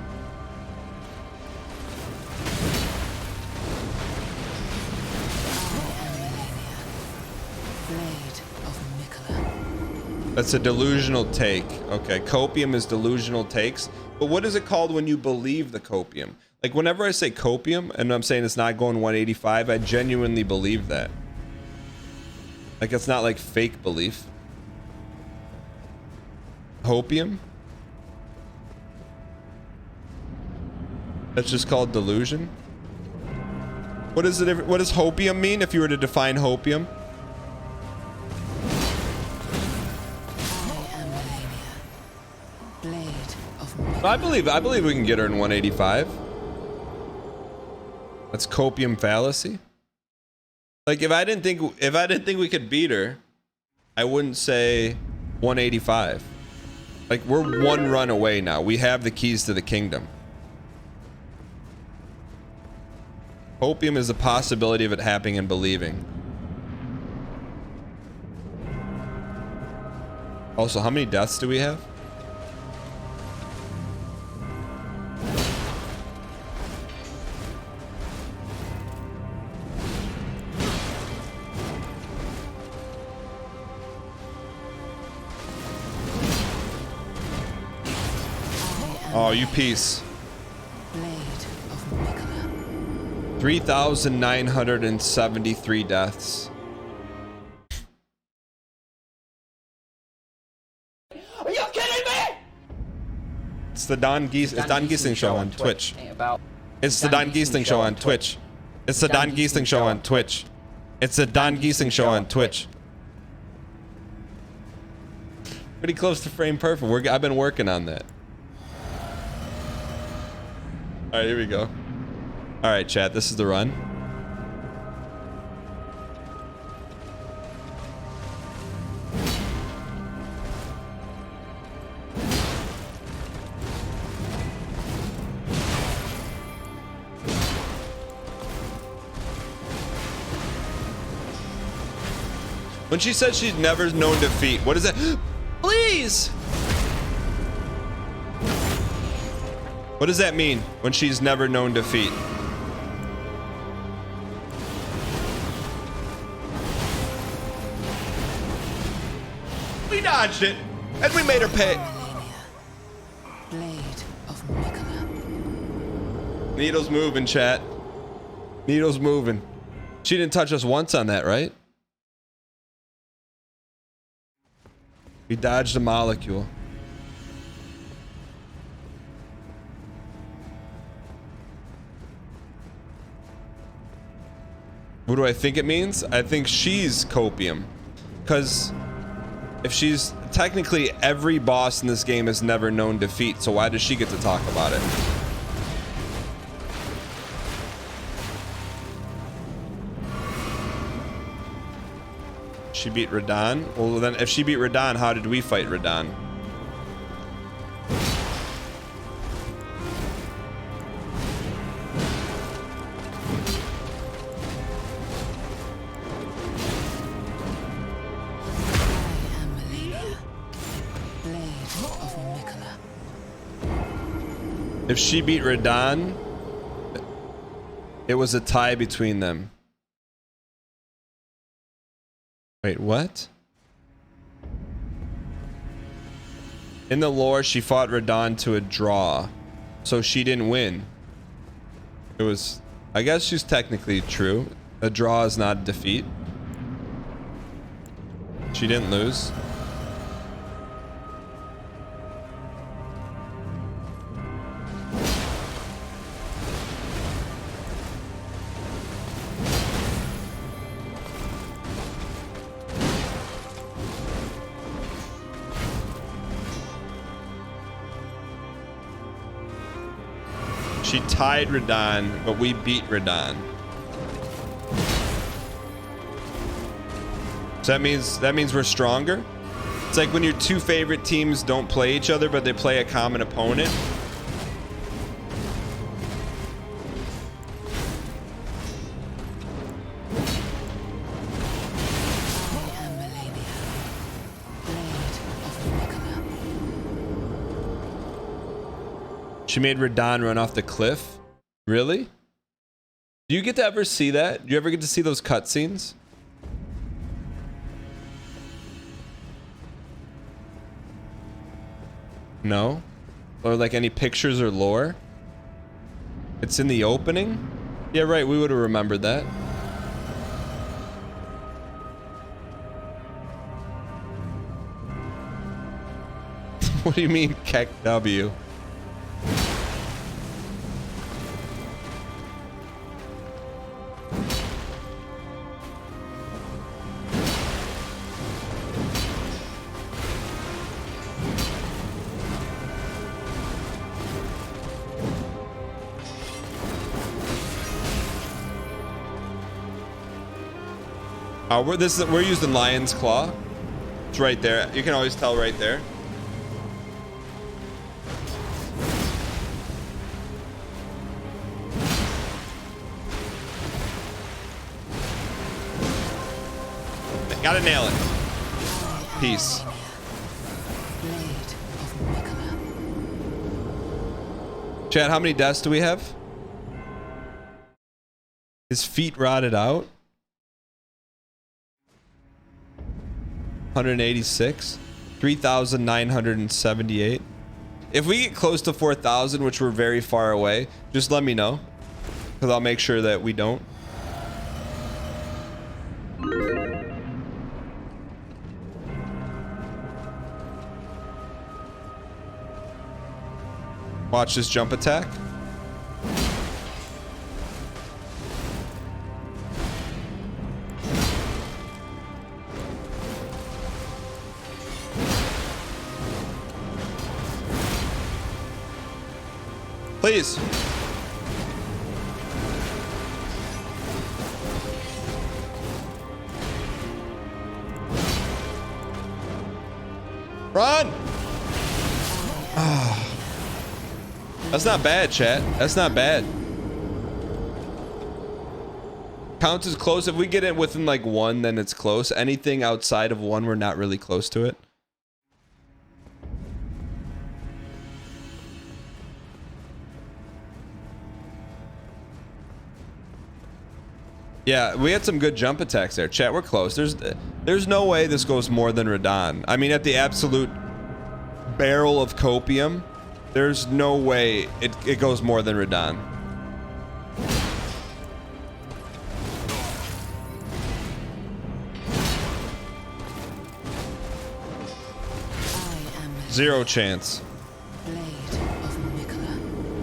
That's a delusional take. Okay, copium is delusional takes. But what is it called when you believe the copium? Like, whenever I say copium, and I'm saying it's not going 185, I genuinely believe that. Like, it's not like fake belief. Hopium? That's just called delusion? What is it? What does hopium mean if you were to define hopium? I believe we can get her in 185. That's copium fallacy. Like, if I didn't think we could beat her, I wouldn't say 185. Like, we're one run away now. We have the keys to the kingdom. Hopium is the possibility of it happening and believing. Also, how many deaths do we have? Oh, you piece. 3,973 deaths. Are you kidding me? It's the DANGHEESLING show on Twitch. It's the DANGHEESLING show on Twitch. It's the DANGHEESLING show on Twitch. It's the DANGHEESLING show on Twitch. Pretty close to frame perfect. I've been working on that. All right, here we go. All right, chat, this is the run. When she said she'd never known defeat, what is that? Please! What does that mean when she's never known defeat? We dodged it, and we made her pay. Blade of Mikola. Needle's moving, chat. Needle's moving. She didn't touch us once on that, right? We dodged a molecule. What do I think it means? I think she's copium. Because if she's technically every boss in this game has never known defeat, so why does she get to talk about it? She beat Radahn? Well, then if she beat Radahn, how did we fight Radahn? If she beat Radahn, it was a tie between them. Wait, what? In the lore, she fought Radahn to a draw, so she didn't win. It was, I guess she's technically true. A draw is not a defeat. She didn't lose. She tied Radahn, but we beat Radahn. So that means we're stronger. It's like when your two favorite teams don't play each other, but they play a common opponent. She made Radahn run off the cliff. Really? Do you get to ever see that? Do you ever get to see those cutscenes? No? Or like any pictures or lore? It's in the opening? Yeah, right. We would have remembered that. What do you mean, Keck W? We're using Lion's Claw. It's right there. You can always tell right there. Gotta nail it. Peace. Chad, how many deaths do we have? His feet rotted out. 186. 3,978. If we get close to 4,000, which we're very far away, just let me know, because I'll make sure that we don't. Watch this jump attack. Please. Run! Ah. That's not bad, chat. That's not bad. Counts as close. If we get it within like 1, then it's close. Anything outside of 1, we're not really close to it. Yeah, we had some good jump attacks there. Chat, we're close. There's no way this goes more than Radahn. I mean, at the absolute barrel of copium, there's no way it goes more than Radahn. Zero chance.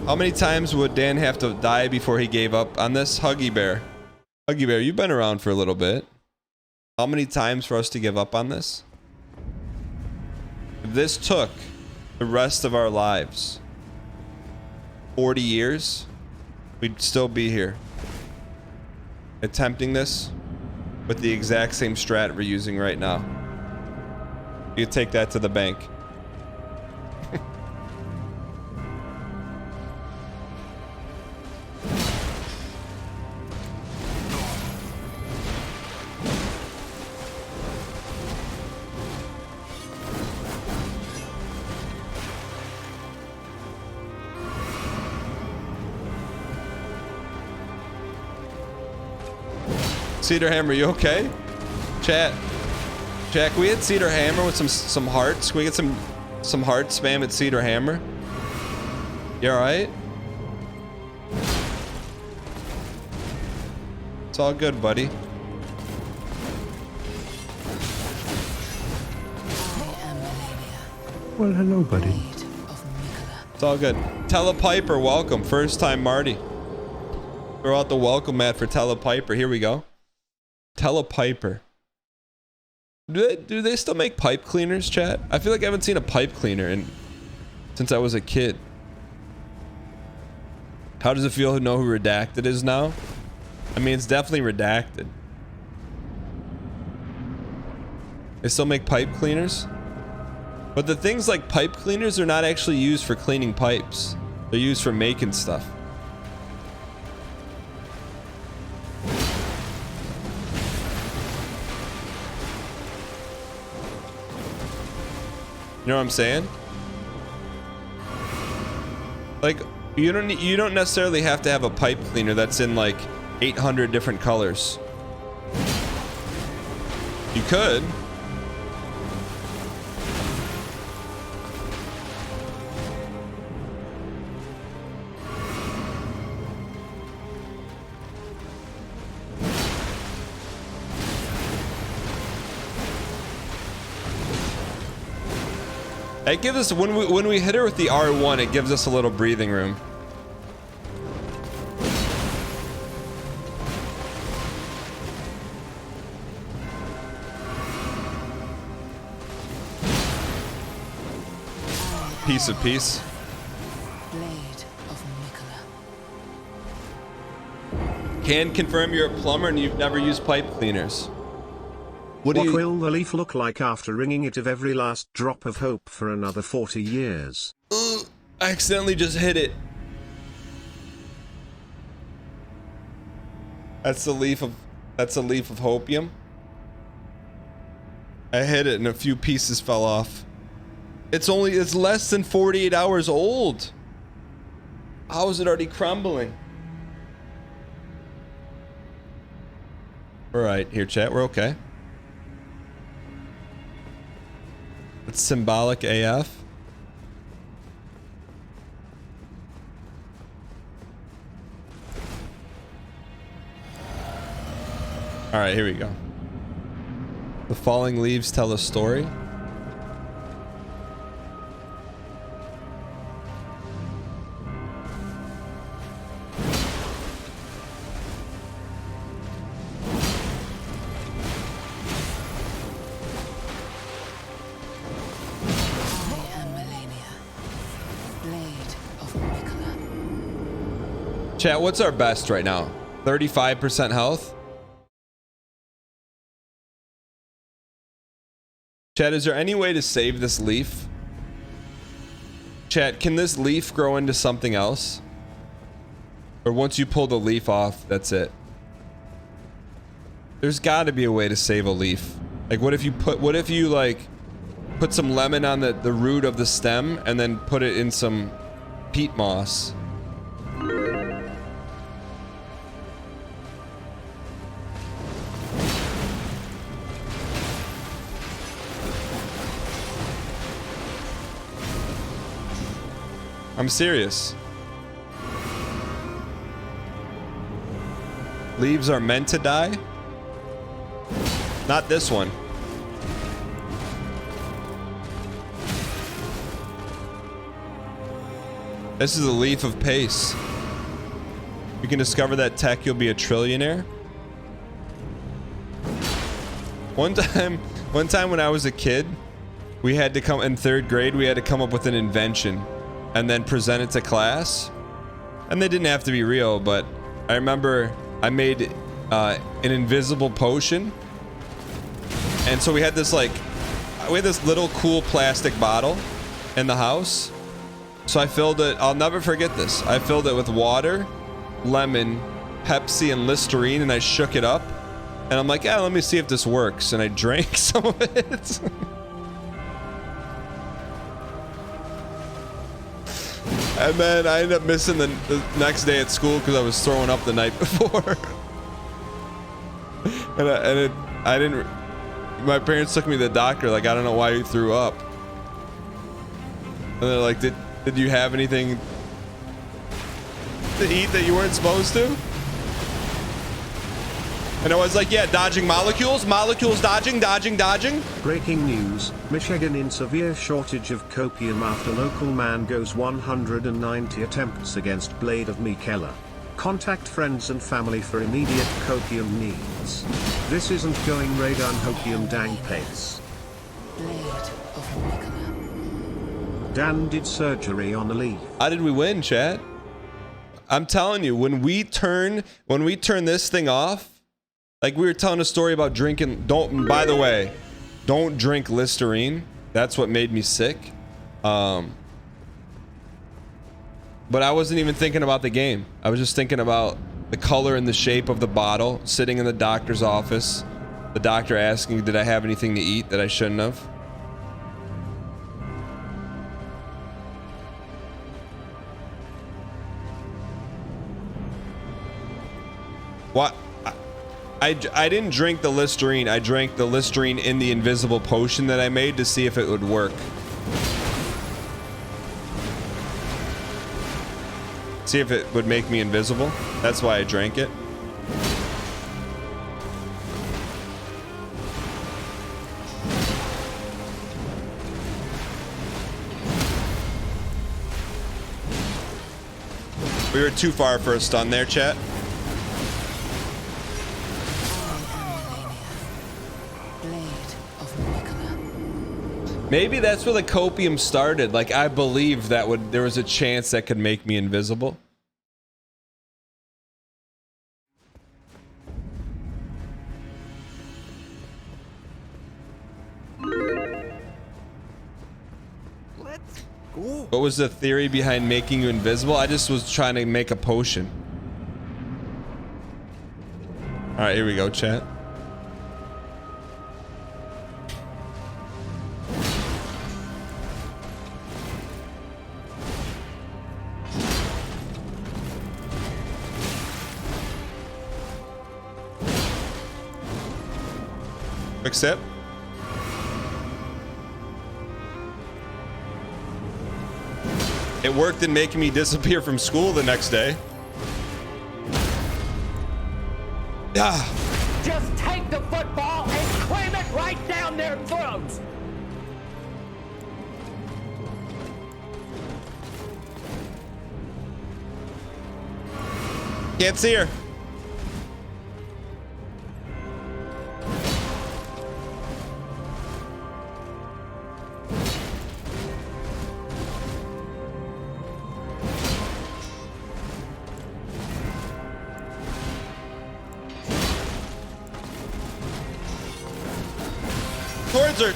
How many times would Dan have to die before he gave up on this? Huggy Bear. Huggy Bear, you've been around for a little bit. How many times for us to give up on this? If this took the rest of our lives, 40 years, we'd still be here. Attempting this with the exact same strat we're using right now. You could take that to the bank. Cedar Hammer, you okay? Chat. Jack, we had Cedar Hammer with some hearts. Can we get some Some heart spam at Cedar Hammer. You alright? It's all good, buddy. Well, hello, buddy. It's all good. Telepiper, welcome. First time Marty. Throw out the welcome mat for Telepiper. Here we go. Telepiper. Do they still make pipe cleaners, chat? I feel like I haven't seen a pipe cleaner since I was a kid. How does it feel to know who Redacted is now? I mean, it's definitely Redacted. They still make pipe cleaners? But the things like pipe cleaners are not actually used for cleaning pipes. They're used for making stuff. You know what I'm saying? Like, you don't necessarily have to have a pipe cleaner that's in like 800 different colors. You could. It gives us, when we hit her with the R1, it gives us a little breathing room. Piece of peace. Blade of Nicola. Can confirm you're a plumber and you've never used pipe cleaners. What will the leaf look like after wringing it of every last drop of hope for another 40 years? I accidentally just hit it. That's a leaf of hopium. I hit it and a few pieces fell off. It's less than 48 hours old. How is it already crumbling? All right, here chat, we're okay. It's symbolic AF. All right, here we go. The falling leaves tell a story. Chat, what's our best right now? 35% health? Chat, is there any way to save this leaf? Chat, can this leaf grow into something else? Or once you pull the leaf off, that's it? There's got to be a way to save a leaf. Like, what if you like put some lemon on the root of the stem and then put it in some peat moss? I'm serious. Leaves are meant to die? Not this one. This is a leaf of pace. You can discover that tech, you'll be a trillionaire. One time when I was a kid, we had to come in 3rd grade, we had to come up with an invention and then present it to class. And they didn't have to be real, but I remember I made an invisible potion. And so we had this little cool plastic bottle in the house. So I filled it, I'll never forget this. I filled it with water, lemon, Pepsi, and Listerine, and I shook it up. And I'm like, yeah, let me see if this works. And I drank some of it. And then I ended up missing the next day at school because I was throwing up the night before. and I didn't. My parents took me to the doctor. Like, I don't know why you threw up. And they're like, did you have anything to eat that you weren't supposed to? And I was like, yeah, dodging molecules, dodging. Breaking news, Michigan in severe shortage of copium after local man goes 190 attempts against blade of Miquella. Contact friends and family for immediate copium needs. This isn't going radon hopium dang pace. Blade of Miquella. Dan did surgery on a leaf. How did we win, chat? I'm telling you, when we turn this thing off, like we were telling a story about drinking, by the way, don't drink Listerine. That's what made me sick. But I wasn't even thinking about the game. I was just thinking about the color and the shape of the bottle, sitting in the doctor's office, the doctor asking, did I have anything to eat that I shouldn't have? What? I didn't drink the Listerine. I drank the Listerine in the invisible potion that I made to see if it would work. See if it would make me invisible. That's why I drank it. We were too far for a stun there, chat. Maybe that's where the copium started. Like, I believe that there was a chance that could make me invisible. Let's go. What was the theory behind making you invisible? I just was trying to make a potion. All right, here we go, chat. Accept. It worked in making me disappear from school the next day. Yeah. Just take the football and cram it right down their throats. Can't see her.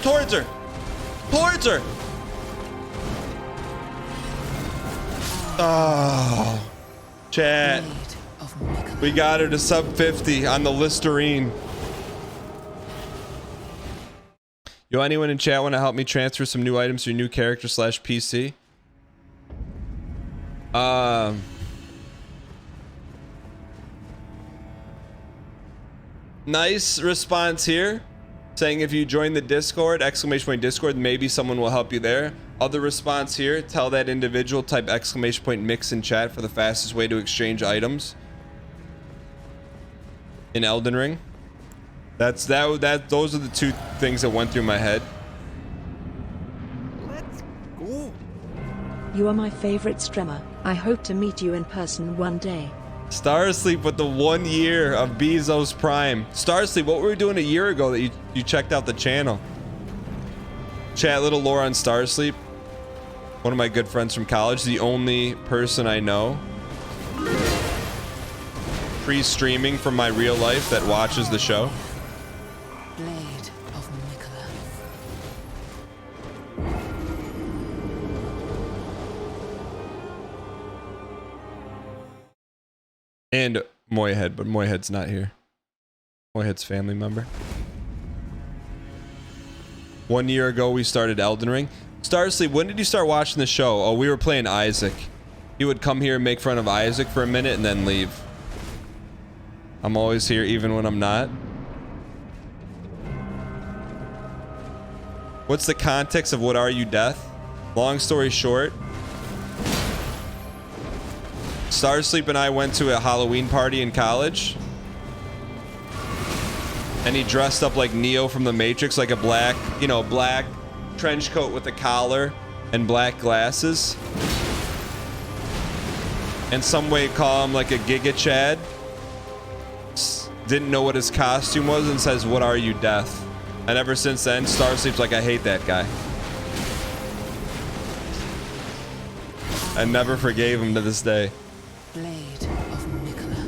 Towards her. Oh, chat. We got her to sub 50 on the Listerine. Yo, anyone in chat want to help me transfer some new items to your new character / PC? Nice response here. Saying if you join the Discord, !Discord, maybe someone will help you there. Other response here, tell that individual, type !mix in chat for the fastest way to exchange items in Elden Ring. Those are the two things that went through my head. Let's go. You are my favorite streamer. I hope to meet you in person one day. Starsleep with the 1 year of Bezos Prime. Starsleep, what were we doing a year ago that you checked out the channel? Chat, little lore on Starsleep. One of my good friends from college, the only person I know pre-streaming from my real life that watches the show. Blade of Miquella. And Moyhead, but Moyhead's not here. Moyhead's family member. 1 year ago, we started Elden Ring. Starsleep, when did you start watching the show? Oh, we were playing Isaac. He would come here and make fun of Isaac for a minute and then leave. I'm always here even when I'm not. What's the context of What Are You, Death? Long story short, Starsleep and I went to a Halloween party in college. And he dressed up like Neo from the Matrix, like a black, you know, black trench coat with a collar and black glasses. And some way call him like a Giga Chad. Didn't know what his costume was and says, "What are you, Death?" And ever since then, Starsleep's like, I hate that guy. I never forgave him to this day. Blade of Mikola.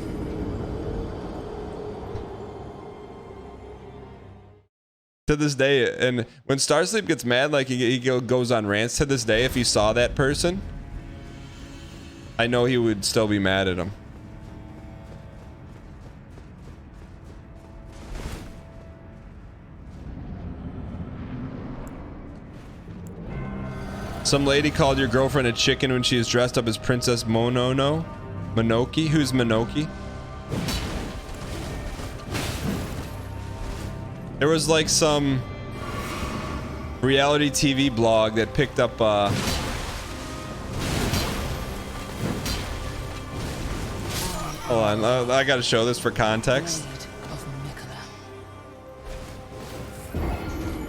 To this day, and when Starsleep gets mad, like he goes on rants, to this day, if he saw that person, I know he would still be mad at him. Some lady called your girlfriend a chicken when she was dressed up as Princess Mononoke? Who's Monoki? There was like some reality TV blog that picked up hold on, I gotta show this for context.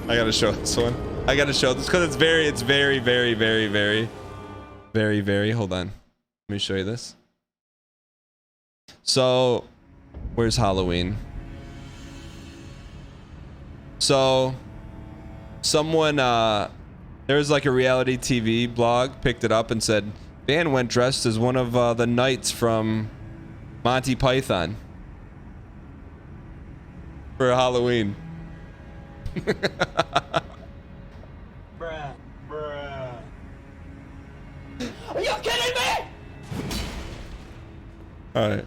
I gotta show this one. I gotta show this because it's very, hold on. Let me show you this. So, where's Halloween? So, someone, there was like a reality TV blog, picked it up and said, Dan went dressed as one of the knights from Monty Python for Halloween. Bruh. Are you kidding me? All right.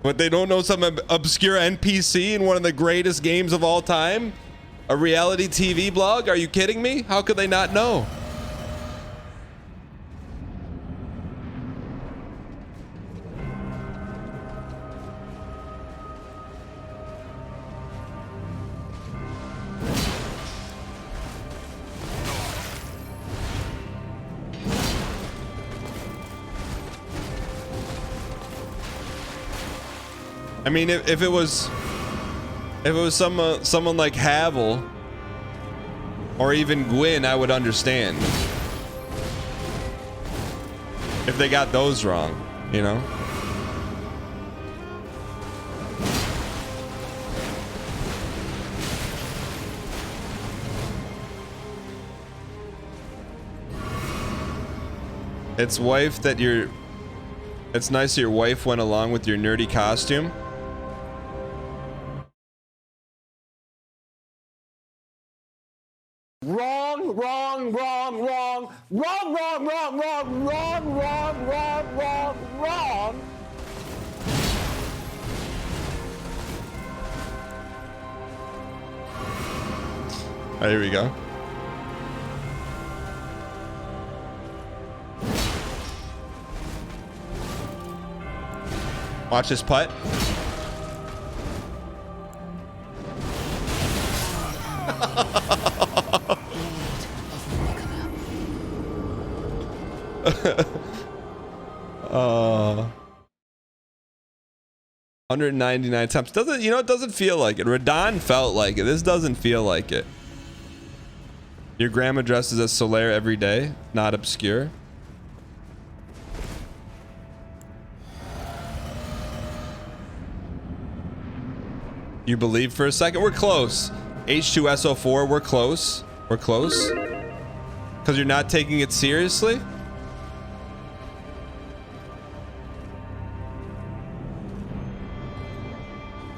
But they don't know some obscure NPC in one of the greatest games of all time? A reality TV blog? Are you kidding me? How could they not know? I mean, if it was someone like Havel or even Gwyn, I would understand. If they got those wrong, you know? It's wife that you're... It's nice that your wife went along with your nerdy costume. Wrong. Oh, here we go. Watch this putt. Oh. 199 times. Doesn't, you know, it doesn't feel like it. Radon felt like it. This doesn't feel like it. Your grandma dresses as Solaire every day, not obscure. You believe for a second? We're close. H2SO4, we're close. We're close. Because you're not taking it seriously?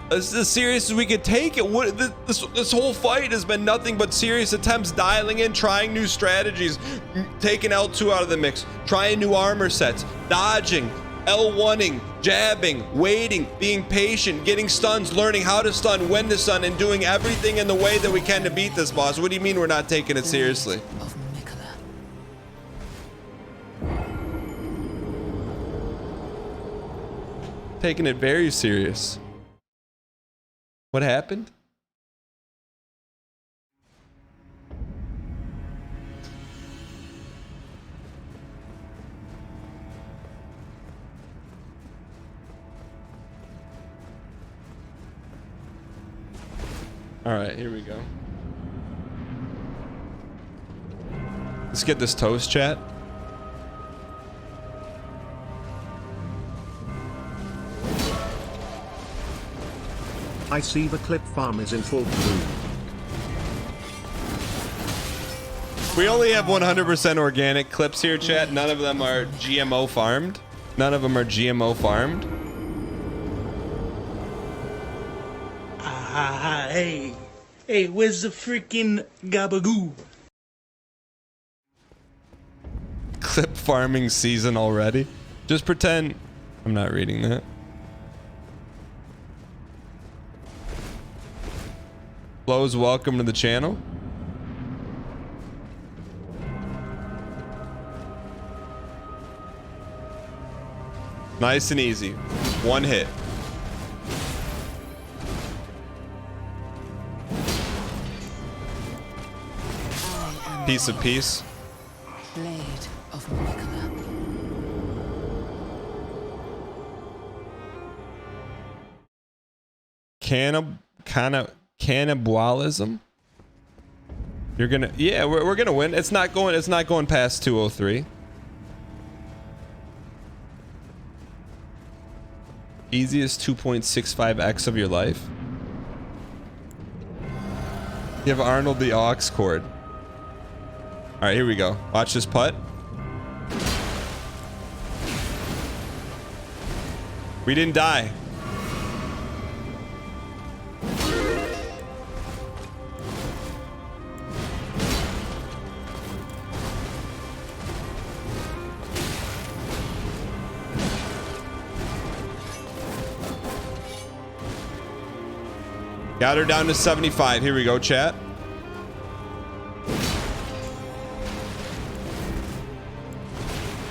This is as serious as we could take it. What, this whole fight has been nothing but serious attempts, dialing in, trying new strategies, taking L2 out of the mix, trying new armor sets, dodging, L1ing, jabbing, waiting, being patient, getting stuns, learning how to stun, when to stun, and doing everything in the way that we can to beat this boss. What do you mean we're not taking it seriously? Taking it very serious. What happened? All right, here we go. Let's get this toast, chat. I see the clip farm is in full bloom. We only have 100% organic clips here, chat. None of them are GMO farmed. None of them are GMO farmed. Hey, where's the freaking gabagoo? Clip farming season already. Just pretend I'm not reading that. Flo's welcome to the channel. Nice and easy. One hit. Piece of peace. Blade of Nicola. Cannibalism. You're gonna, yeah, we're gonna win. It's not going past 203. Easiest 2.65x of your life. You have Arnold the aux cord. All right, here we go. Watch this putt. We didn't die. Got her down to 75. Here we go, chat.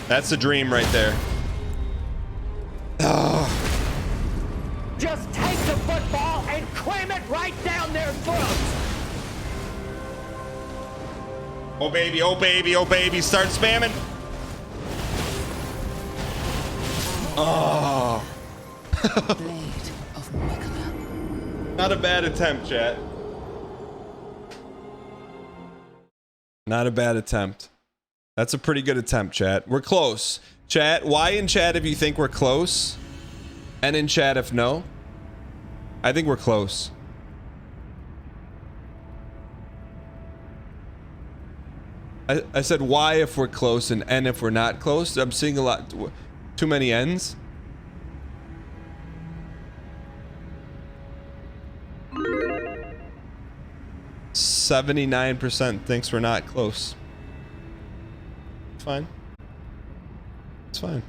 That's the dream right there. Oh. Just take the football and cram it right down their throats. Oh baby, oh baby, oh baby. Start spamming. Oh. Blade of Nicola. Not a bad attempt, chat. Not a bad attempt. That's a pretty good attempt, chat. We're close. Chat, why in chat if you think we're close? And in chat if no? I think we're close. I said why if we're close and N if we're not close. I'm seeing a lot, too many N's. %79% thinks we're not close. It's fine. It's fine.